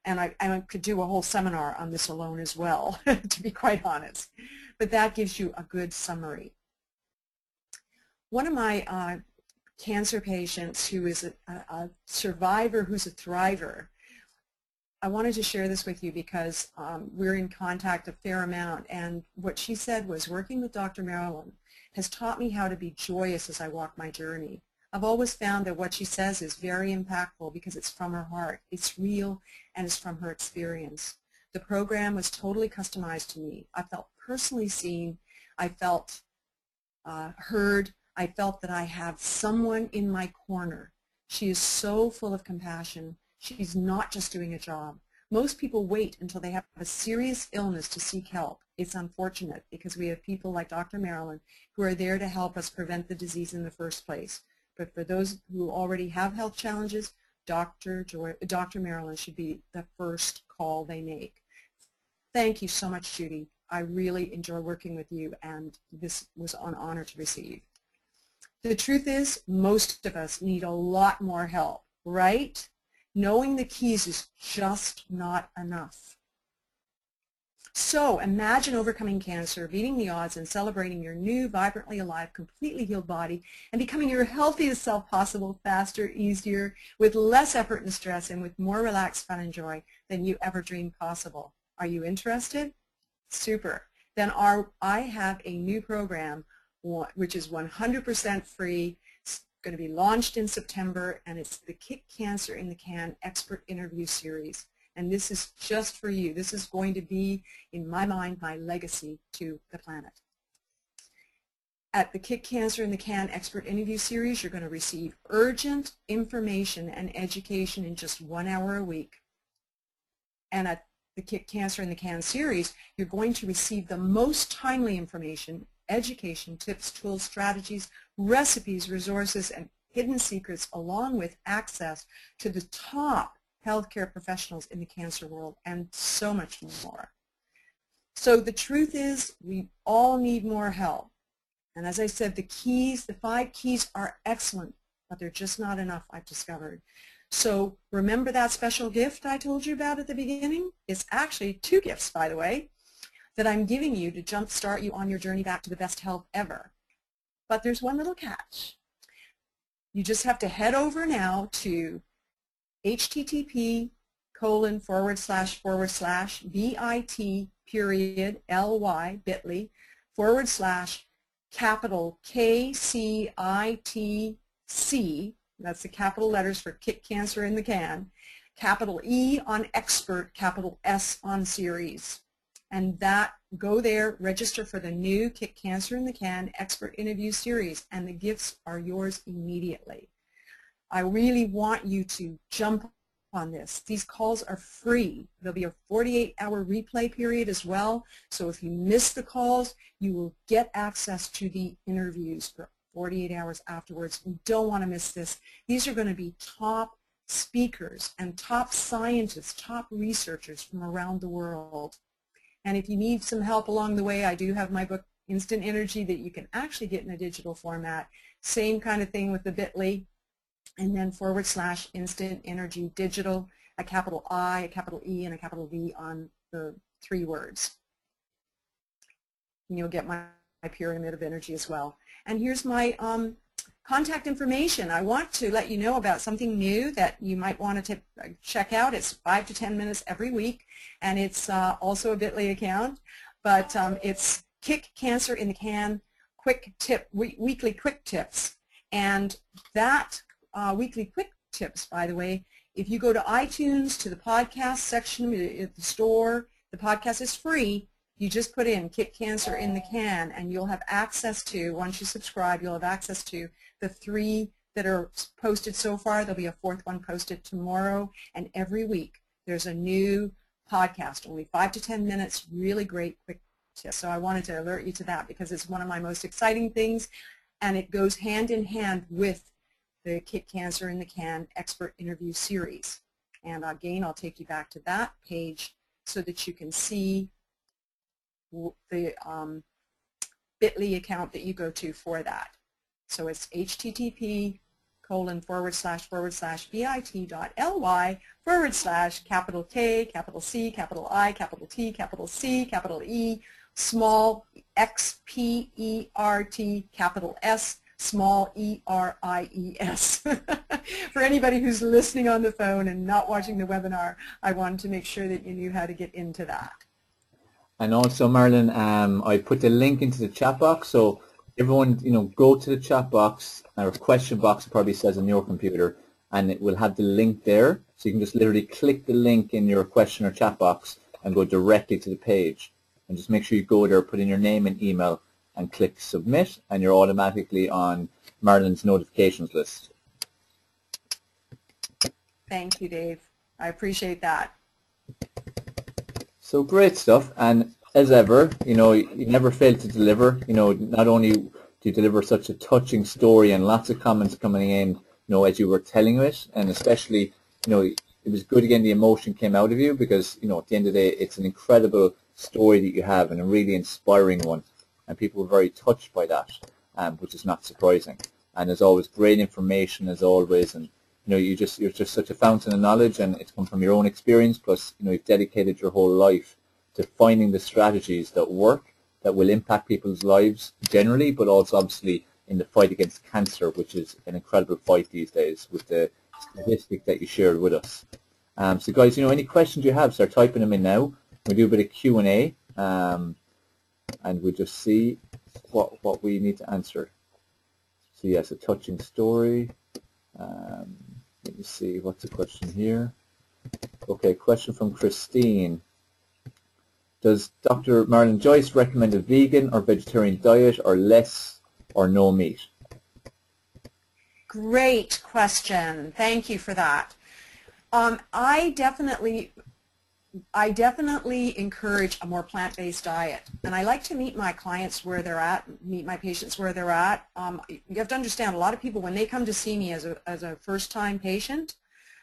And I could do a whole seminar on this alone as well, to be quite honest. But that gives you a good summary. One of my cancer patients who is a survivor who's a thriver, I wanted to share this with you because we're in contact a fair amount, and what she said was, working with Dr. Marilyn has taught me how to be joyous as I walk my journey. I've always found that what she says is very impactful because it's from her heart, it's real, and it's from her experience. The program was totally customized to me. I felt personally seen, I felt heard, I felt that I have someone in my corner. She is so full of compassion. She's not just doing a job. Most people wait until they have a serious illness to seek help. It's unfortunate because we have people like Dr. Marilyn who are there to help us prevent the disease in the first place. But for those who already have health challenges, Dr. Marilyn should be the first call they make. Thank you so much, Judy. I really enjoy working with you, and this was an honor to receive. The truth is, most of us need a lot more help, right? Knowing the keys is just not enough. So imagine overcoming cancer, beating the odds, and celebrating your new, vibrantly alive, completely healed body, and becoming your healthiest self possible, faster, easier, with less effort and stress, and with more relaxed fun and joy than you ever dreamed possible. Are you interested? Super. Then I have a new program which is 100% free. It's going to be launched in September, and it's the Kick Cancer in the Can Expert Interview Series. And this is just for you. This is going to be, in my mind, my legacy to the planet. At the Kick Cancer in the Can Expert Interview Series, you're going to receive urgent information and education in just 1 hour a week. And at the Kick Cancer in the Can series, you're going to receive the most timely information, education, tips, tools, strategies, recipes, resources, and hidden secrets, along with access to the top healthcare professionals in the cancer world, and so much more. So the truth is, we all need more help. And as I said, the keys, the 5 keys are excellent, but they're just not enough, I've discovered. So remember that special gift I told you about at the beginning? It's actually 2 gifts, by the way, that I'm giving you to jumpstart you on your journey back to the best health ever. But there's one little catch. You just have to head over now to http://bit.ly/capital KCITC, that's the capital letters for Kick Cancer in the Can, capital E on expert, capital S on series. And that, go there, register for the new Kick Cancer in the Can expert interview series, and the gifts are yours immediately. I really want you to jump on this. These calls are free. There'll be a 48-hour replay period as well, so if you miss the calls, you will get access to the interviews for 48 hours afterwards. You don't want to miss this. These are going to be top speakers and top scientists, top researchers from around the world. And if you need some help along the way, I do have my book, Instant Energy, that you can actually get in a digital format. Same kind of thing with the bit.ly, and then /Instant Energy Digital, a capital I, a capital E, and a capital V on the 3 words. And you'll get my pyramid of energy as well. And here's my contact information. I want to let you know about something new that you might want to check out. It's 5 to 10 minutes every week, and it's also a bit.ly account, but it's Kick Cancer in the Can quick tip, weekly quick tips. And that weekly quick tips, by the way, if you go to iTunes, to the podcast section at the store, the podcast is free. You just put in Kick Cancer in the Can, and you'll have access to, once you subscribe, you'll have access to the 3 that are posted so far. There'll be a 4th one posted tomorrow, and every week there's a new podcast, only 5 to 10 minutes, really great quick tips. So I wanted to alert you to that because it's one of my most exciting things, and it goes hand in hand with the Kick Cancer in the Can expert interview series. And again, I'll take you back to that page so that you can see the bit.ly account that you go to for that. So it's http://bit.ly/capital K, capital C, capital I, capital T, capital C, capital E, small XPERT, capital S, small ERIES. For anybody who's listening on the phone and not watching the webinar, I wanted to make sure that you knew how to get into that. And also, Marilyn, I put the link into the chat box, so everyone, go to the chat box, or question box, it probably says on your computer, and it will have the link there. So you can just literally click the link in your question or chat box and go directly to the page. And just make sure you go there, put in your name and email, and click submit, and you're automatically on Marilyn's notifications list. Thank you, Dave. I appreciate that. So great stuff, and as ever, you never fail to deliver. Not only do you deliver such a touching story and lots of comments coming in, as you were telling it, and especially, it was good again the emotion came out of you because, at the end of the day, it's an incredible story that you have and a really inspiring one, and people were very touched by that, which is not surprising. And as always, great information as always, and you're just such a fountain of knowledge, and it's come from your own experience, plus you've dedicated your whole life to finding the strategies that work, that will impact people's lives generally, but also obviously in the fight against cancer, which is an incredible fight these days with the statistic that you shared with us. So guys, any questions you have, start typing them in now. We'll do a bit of Q&A, and we'll just see what we need to answer. So yes, a touching story. Let me see, what's the question here? Okay, question from Christine. Does Dr. Marilyn Joyce recommend a vegan or vegetarian diet or less or no meat? Great question. Thank you for that. I definitely encourage a more plant-based diet, and I like to meet my clients where they're at, meet my patients where they're at. You have to understand, a lot of people, when they come to see me as a first-time patient,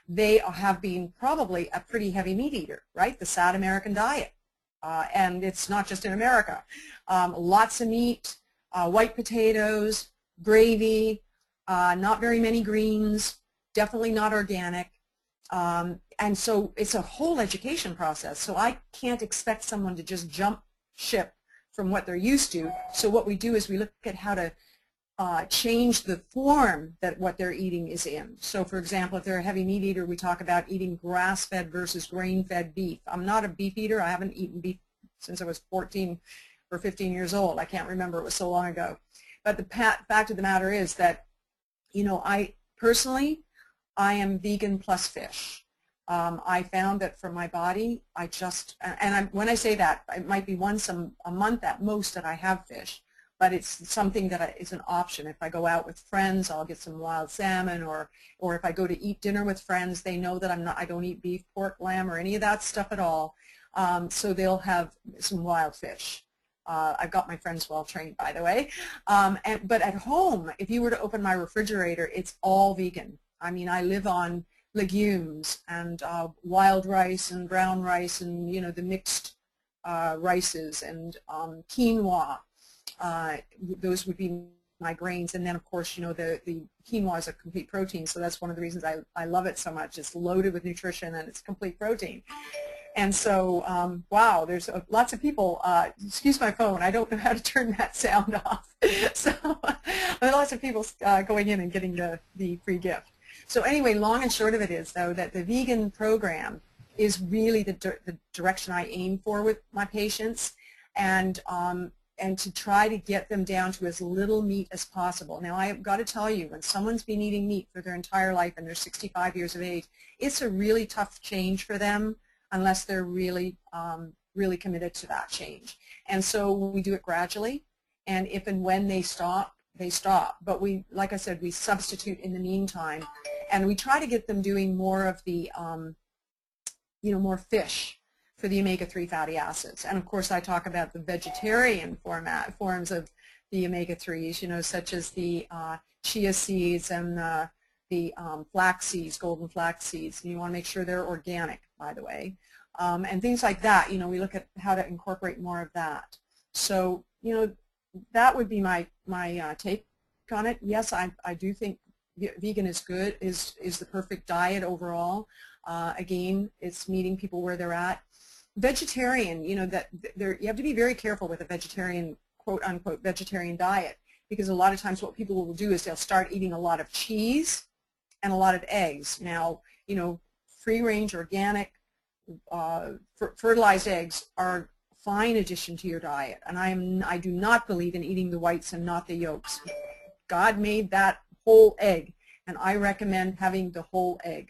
they have been probably a pretty heavy meat eater, right? The sad American diet, and it's not just in America. Lots of meat, white potatoes, gravy, not very many greens, definitely not organic. And so it's a whole education process. So I can't expect someone to just jump ship from what they're used to. So what we do is we look at how to change the form that what they're eating is in. So for example, if they're a heavy meat eater, we talk about eating grass-fed versus grain-fed beef. I'm not a beef eater. I haven't eaten beef since I was 14 or 15 years old. I can't remember. It was so long ago. But the fact of the matter is that, you know, I personally, I am vegan plus fish. I found that for my body, I just, and when I say that, it might be once a month at most that I have fish, but it's something that is an option. If I go out with friends, I'll get some wild salmon, or if I go to eat dinner with friends, they know that I don't eat beef, pork, lamb, or any of that stuff at all. So they'll have some wild fish. I've got my friends well trained, by the way. But at home, if you were to open my refrigerator, it's all vegan. I mean, I live on legumes and wild rice and brown rice and, you know, the mixed rices and quinoa. Those would be my grains. And then, of course, you know, the quinoa is a complete protein, so that's one of the reasons I love it so much. It's loaded with nutrition and it's complete protein. And so, wow, there's lots of people, excuse my phone, I don't know how to turn that sound off. So lots of people going in and getting the free gift. So anyway, long and short of it is, though, that the vegan program is really the direction I aim for with my patients, and to try to get them down to as little meat as possible. Now, I've got to tell you, when someone's been eating meat for their entire life and they're 65 years of age, it's a really tough change for them unless they're really, really committed to that change. And so we do it gradually, and if and when they stop, they stop. But we, like I said, we substitute in the meantime, and we try to get them doing more of the, you know, more fish for the omega-3 fatty acids. And of course, I talk about the vegetarian forms of the omega-3s, you know, such as the chia seeds and the flax seeds, golden flax seeds. And you want to make sure they're organic, by the way, and things like that. You know, we look at how to incorporate more of that. So, you know, that would be my take on it. Yes, I do think vegan is good, is the perfect diet overall. Again, it's meeting people where they're at. Vegetarian, you know, you have to be very careful with a vegetarian, quote unquote, vegetarian diet, because a lot of times what people will do is they'll start eating a lot of cheese and a lot of eggs. Now, you know, free-range, organic, fertilized eggs are a fine addition to your diet, and I do not believe in eating the whites and not the yolks. God made that whole egg, and I recommend having the whole egg.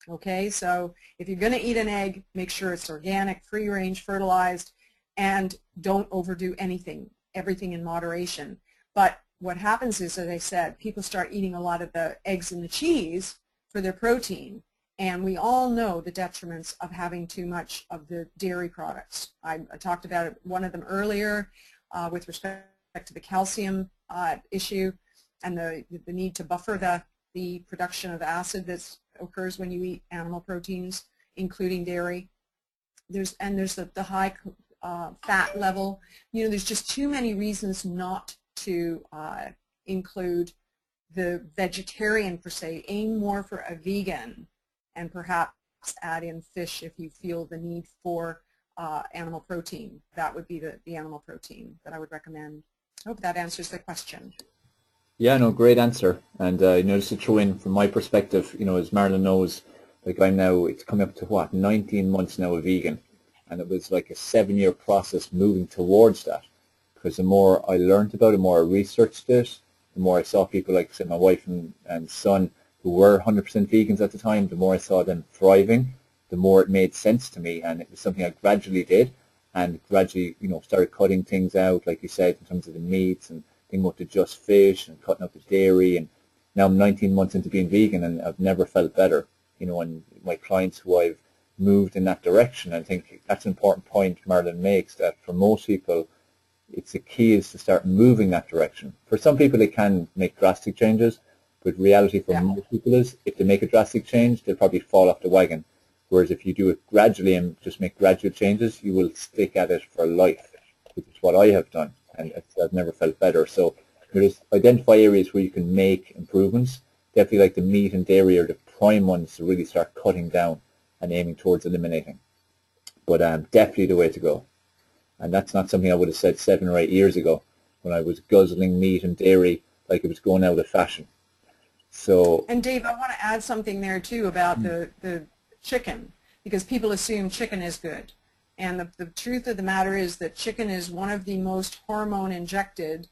Okay, so if you're going to eat an egg, make sure it's organic, free-range, fertilized, and don't overdo anything, everything in moderation. But what happens is, as I said, people start eating a lot of the eggs and the cheese for their protein, and we all know the detriments of having too much of the dairy products. I talked about one of them earlier with respect to the calcium issue and the need to buffer the production of acid that occurs when you eat animal proteins, including dairy. There's the high fat level. You know, there's just too many reasons not to include the vegetarian per se. Aim more for a vegan, and perhaps add in fish if you feel the need for animal protein. That would be the animal protein that I would recommend. I hope that answers the question. Yeah, no, great answer. And you know, just to throw in from my perspective, you know, as Marilyn knows, like I'm now, it's coming up to what, 19 months now a vegan, and it was like a 7-year process moving towards that. Because the more I learned about it, the more I researched it, the more I saw people like, say, my wife and son who were 100% vegans at the time, the more I saw them thriving, the more it made sense to me, and it was something I gradually did, and gradually, you know, started cutting things out, like you said, in terms of the meats, and thinking about the just fish and cutting out the dairy, and now I'm 19 months into being vegan and I've never felt better, you know, and my clients who I've moved in that direction. I think that's an important point Marilyn makes, that for most people, it's the key is to start moving that direction. For some people, they can make drastic changes, but reality for most people is if they make a drastic change, they'll probably fall off the wagon. Whereas if you do it gradually and just make gradual changes, you will stick at it for life, which is what I have done, and I've never felt better. So just identify areas where you can make improvements. Definitely like the meat and dairy are the prime ones to really start cutting down and aiming towards eliminating. But definitely the way to go. And that's not something I would have said 7 or 8 years ago when I was guzzling meat and dairy like it was going out of fashion. So, and Dave, I want to add something there too about the chicken, because people assume chicken is good. And the truth of the matter is that chicken is one of the most hormone injected,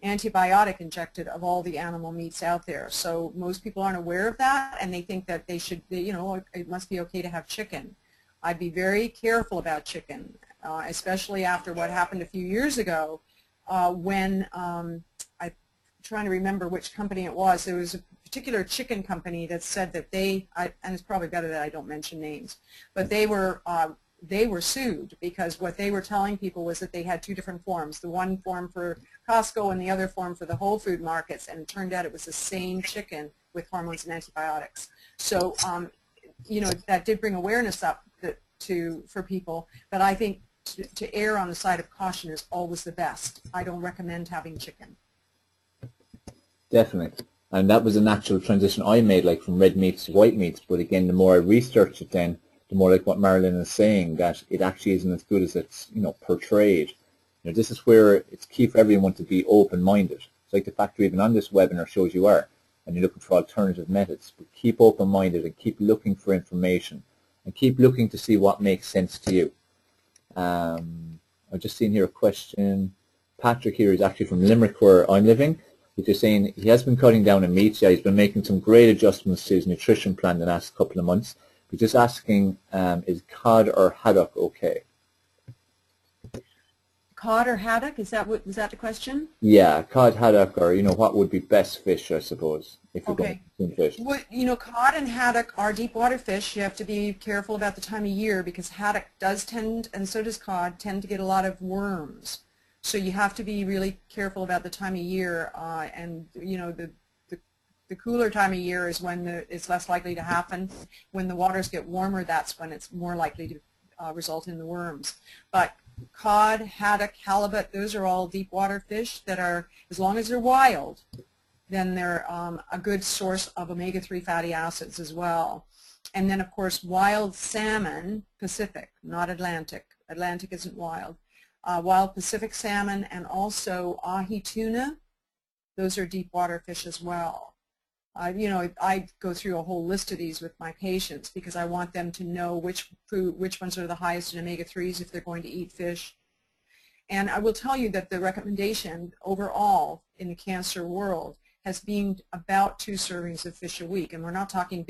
antibiotic injected of all the animal meats out there. So most people aren't aware of that, and they think that they should, you know, it must be okay to have chicken. I'd be very careful about chicken, especially after what happened a few years ago when I'm trying to remember which company it was. There was a particular chicken company that said that they, and it's probably better that I don't mention names, but they were sued because what they were telling people was that they had two different forms, the one form for Costco and the other form for the whole food markets, and it turned out it was the same chicken with hormones and antibiotics. So, you know, that did bring awareness up for people, but I think to err on the side of caution is always the best. I don't recommend having chicken. definitely. And that was a natural transition I made, like from red meats to white meats. But again, the more I researched it then, the more like what Marilyn is saying, that it actually isn't as good as it's, you know, portrayed. You know, this is where it's key for everyone to be open-minded. It's like the fact you're even on this webinar shows you are, and you're looking for alternative methods. But keep open-minded and keep looking for information, and keep looking to see what makes sense to you. I've just seen here a question. Patrick here is actually from Limerick, where I'm living. He's just saying he has been cutting down on meat. Yeah, he's been making some great adjustments to his nutrition plan the last couple of months. He's just asking, is cod or haddock okay? Cod or haddock? Was that the question? Yeah, cod, haddock, or, you know, what would be best fish, I suppose, if you're going to consume fish. Well, you know, cod and haddock are deep water fish. You have to be careful about the time of year because haddock does tend, and so does cod, tend to get a lot of worms. So you have to be really careful about the time of year, and you know, the cooler time of year is when it's less likely to happen. When the waters get warmer, that's when it's more likely to result in the worms. But cod, haddock, halibut, those are all deep water fish that are, as long as they're wild, then they're a good source of omega-3 fatty acids as well. And then, of course, wild salmon, Pacific, not Atlantic. Atlantic isn't wild. Wild Pacific salmon and also ahi tuna, those are deep water fish as well. You know, I go through a whole list of these with my patients because I want them to know which ones are the highest in omega-3s if they're going to eat fish. And I will tell you that the recommendation overall in the cancer world has been about 2 servings of fish a week. And we're not talking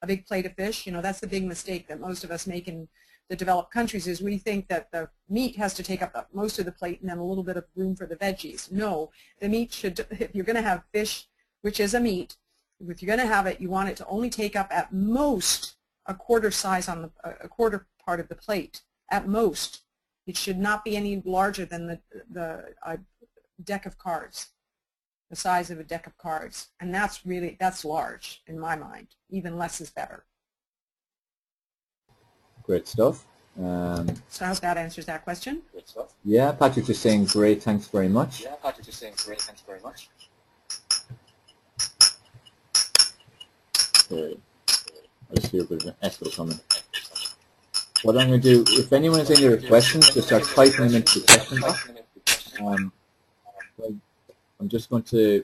a big plate of fish. You know, that's the big mistake that most of us make in the developed countries, is we think that the meat has to take up most of the plate and then a little bit of room for the veggies. No, the meat should, if you're going to have fish, which is a meat, if you're going to have it, you want it to only take up at most a quarter size on a quarter part of the plate, at most. It should not be any larger than the deck of cards, the size of a deck of cards. And that's large in my mind. Even less is better. Great stuff. So I hope that answers that question. Great stuff. Yeah, Patrick just saying great, thanks very much. Yeah, Patrick just saying great, thanks very much. Okay. I just hear a bit of an echo coming. What I'm going to do, if anyone has any other questions, just start typing them into the question box. I'm just going to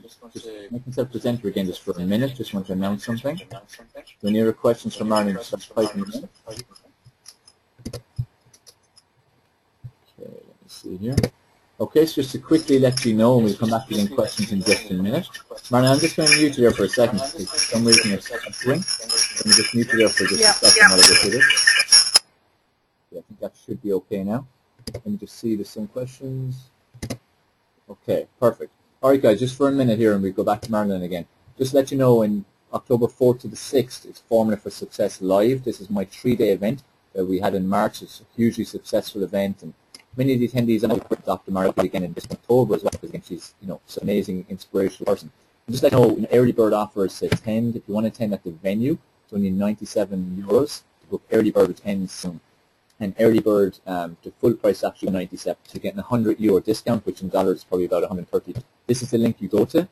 make myself presenter again just for a minute. Just want to announce something. Any other questions from Marilyn, just start typing them in. Okay, let me see here. Okay, so just to quickly let you know, and we'll come back to any questions in just a minute. Marilyn, I'm just going to mute you there for a second, because for some reason your second's ring. Let me just mute you there for just a second while I get to this. Yeah, I think that should be okay now. Let me just see the same questions. Okay, perfect. All right, guys, just for a minute here, and we go back to Marilyn again. Just to let you know, in October 4th to the 6th, it's Formula for Success Live. This is my 3-day event that we had in March. It's a hugely successful event, and many of the attendees are with Dr. Marilyn again in October as well, because again, she's, you know, such an amazing, inspirational person. And just let you know, an early bird offer is to attend. If you want to attend at the venue, it's only €97 to book early bird attend soon. And early bird to full price actually €97. So you're getting a €100 discount, which in dollars is probably about 130. This is the link you go to.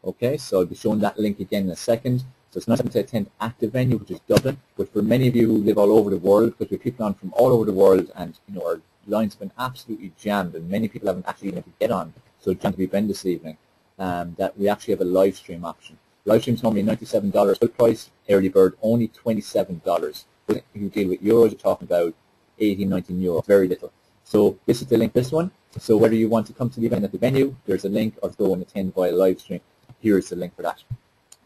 Okay, so I'll be showing that link again in a second. So it's not something to attend at the venue, which is Dublin, but for many of you who live all over the world, because we have people on from all over the world, and you know, our lines have been absolutely jammed, and many people haven't actually been able to get on, so it's going to be Ben this evening. that we actually have a live stream option. Live stream's normally $97 full price, early bird only $27. If you deal with euros, you're talking about 18, 19 euros, very little. So this is the link, this one. So whether you want to come to the event at the venue, there's a link, or go and attend via live stream, here's the link for that.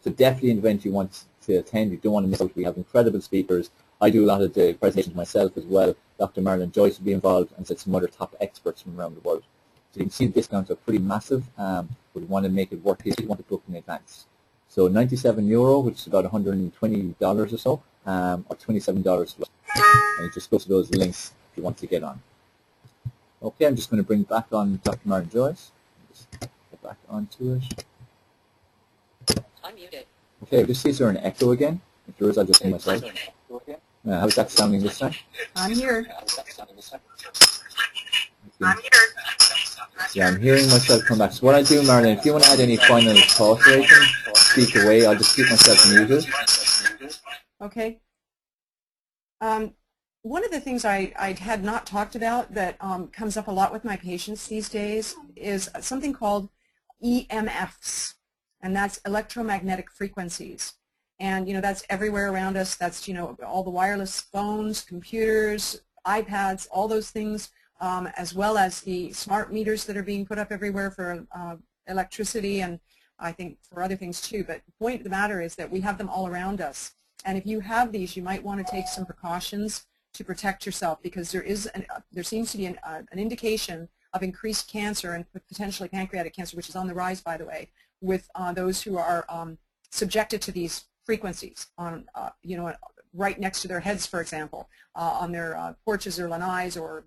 So definitely an event you want to attend, you don't want to miss out. We have incredible speakers. I do a lot of the presentations myself as well. Dr. Marilyn Joyce will be involved, and some other top experts from around the world. So you can see the discounts are pretty massive, but we want to make it worth it. You want to book in advance. So €97, which is about $120 or so, or $27. And you just go to those links if you want to get on. Okay, I'm just going to bring back on Dr. Marilyn Joyce. Just get back onto it. Unmuted. Okay, just see is there an echo again? If there is, I'll just say myself. How's that sounding this time? I'm here. Yeah, I'm hearing myself come back. So what I do, Marilyn, if you want to add any final thoughts or anything, speak away. I'll just keep myself muted. Okay. One of the things I had not talked about that comes up a lot with my patients these days is something called EMFs, and that's electromagnetic frequencies. And, that's everywhere around us. That's, all the wireless phones, computers, iPads, all those things, as well as the smart meters that are being put up everywhere for electricity and I think for other things too. But the point of the matter is that we have them all around us. And if you have these, you might want to take some precautions to protect yourself, because there seems to be an indication of increased cancer and potentially pancreatic cancer, which is on the rise, by the way, with those who are subjected to these frequencies on, right next to their heads, for example, on their porches or lanais or,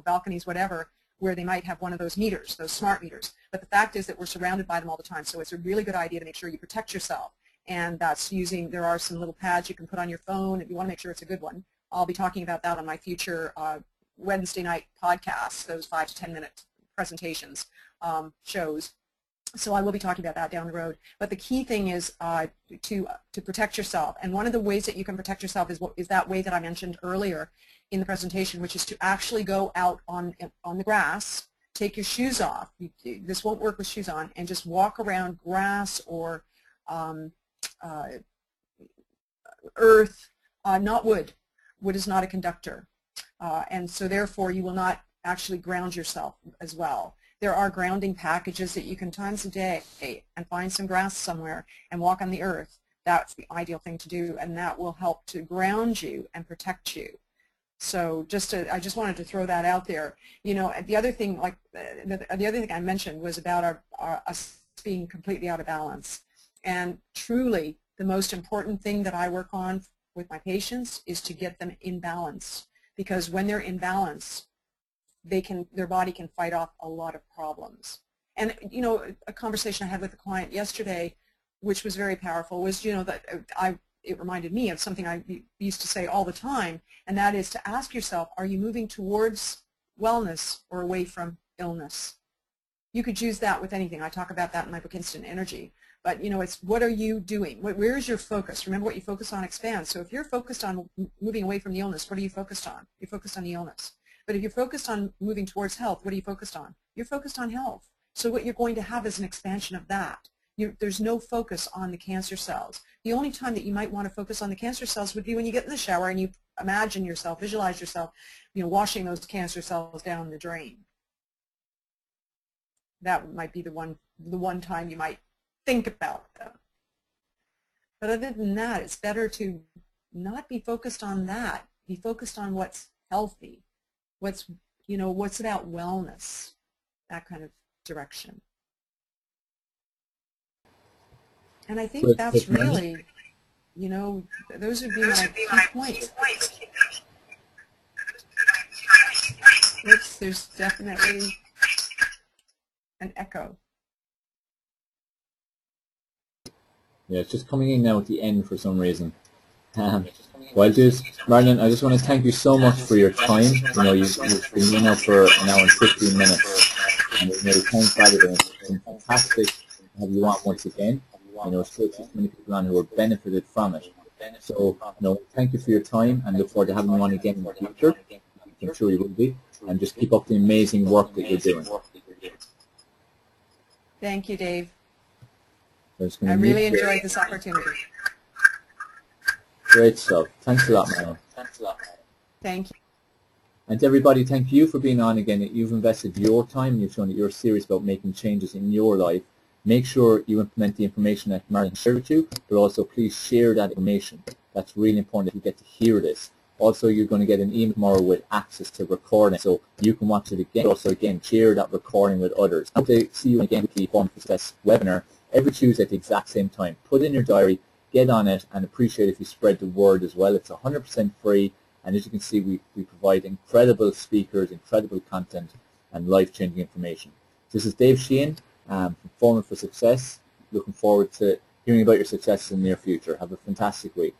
balconies, whatever, where they might have one of those meters, those smart meters. But the fact is that we're surrounded by them all the time, so it's a really good idea to make sure you protect yourself. And that's there are some little pads you can put on your phone if you want to make sure it's a good one. I'll be talking about that on my future Wednesday night podcasts, those 5 to 10 minute presentations, shows. So I will be talking about that down the road. But the key thing is to protect yourself. And one of the ways that you can protect yourself is that way that I mentioned earlier in the presentation, which is to actually go out on the grass, take your shoes off. This won't work with shoes on, and just walk around grass or earth, not wood. Wood is not a conductor. And so therefore you will not actually ground yourself as well. There are grounding packages that you can times a day and find some grass somewhere and walk on the earth. That's the ideal thing to do, and that will help to ground you and protect you. So I just wanted to throw that out there. The other thing, the other thing I mentioned was about us being completely out of balance. And truly, the most important thing that I work on with my patients is to get them in balance, because when they're in balance, their body can fight off a lot of problems. And a conversation I had with a client yesterday, which was very powerful, was that it reminded me of something I used to say all the time, and that is to ask yourself, are you moving towards wellness or away from illness? You could use that with anything. I talk about that in my book, Instant Energy. But it's what are you doing? Where is your focus? Remember, what you focus on expands. So if you're focused on moving away from the illness, what are you focused on? You're focused on the illness. But if you're focused on moving towards health, what are you focused on? You're focused on health. So what you're going to have is an expansion of that. There's no focus on the cancer cells. The only time that you might want to focus on the cancer cells would be when you get in the shower and you imagine yourself, visualize yourself, washing those cancer cells down the drain. That might be the one time you might think about them. But other than that, it's better to not be focused on that. Be focused on what's healthy, what's about wellness, that kind of direction. And I think that's really, those would be my key points. Oops, there's definitely an echo. Yeah, it's just coming in now at the end for some reason. Well, Marilyn, I just want to thank you so much for your time. You've been in now for an hour and 15 minutes, and your time's valuable. It's been fantastic to have you on once again. Still so many people on who have benefited from it. So, thank you for your time, and look forward to having you on again in the future. I'm sure you will be. And just keep up the amazing work that you're doing. Thank you, Dave. I really enjoyed this opportunity. Great stuff. Thanks a lot, Marilyn. Thank you. And to everybody, thank you for being on again. You've invested your time, you've shown that you're serious about making changes in your life. Make sure you implement the information that Marilyn shared with you, but also please share that information. That's really important that you get to hear this. Also, you're going to get an email tomorrow with access to recording, so you can watch it again. Also, again, share that recording with others. I hope to see you again with the Form for Success webinar every Tuesday at the exact same time. Put it in your diary, get on it, and appreciate if you spread the word as well. It's 100% free, and as you can see, we provide incredible speakers, incredible content, and life-changing information. This is Dave Sheehan from Form for Success. Looking forward to hearing about your success in the near future. Have a fantastic week.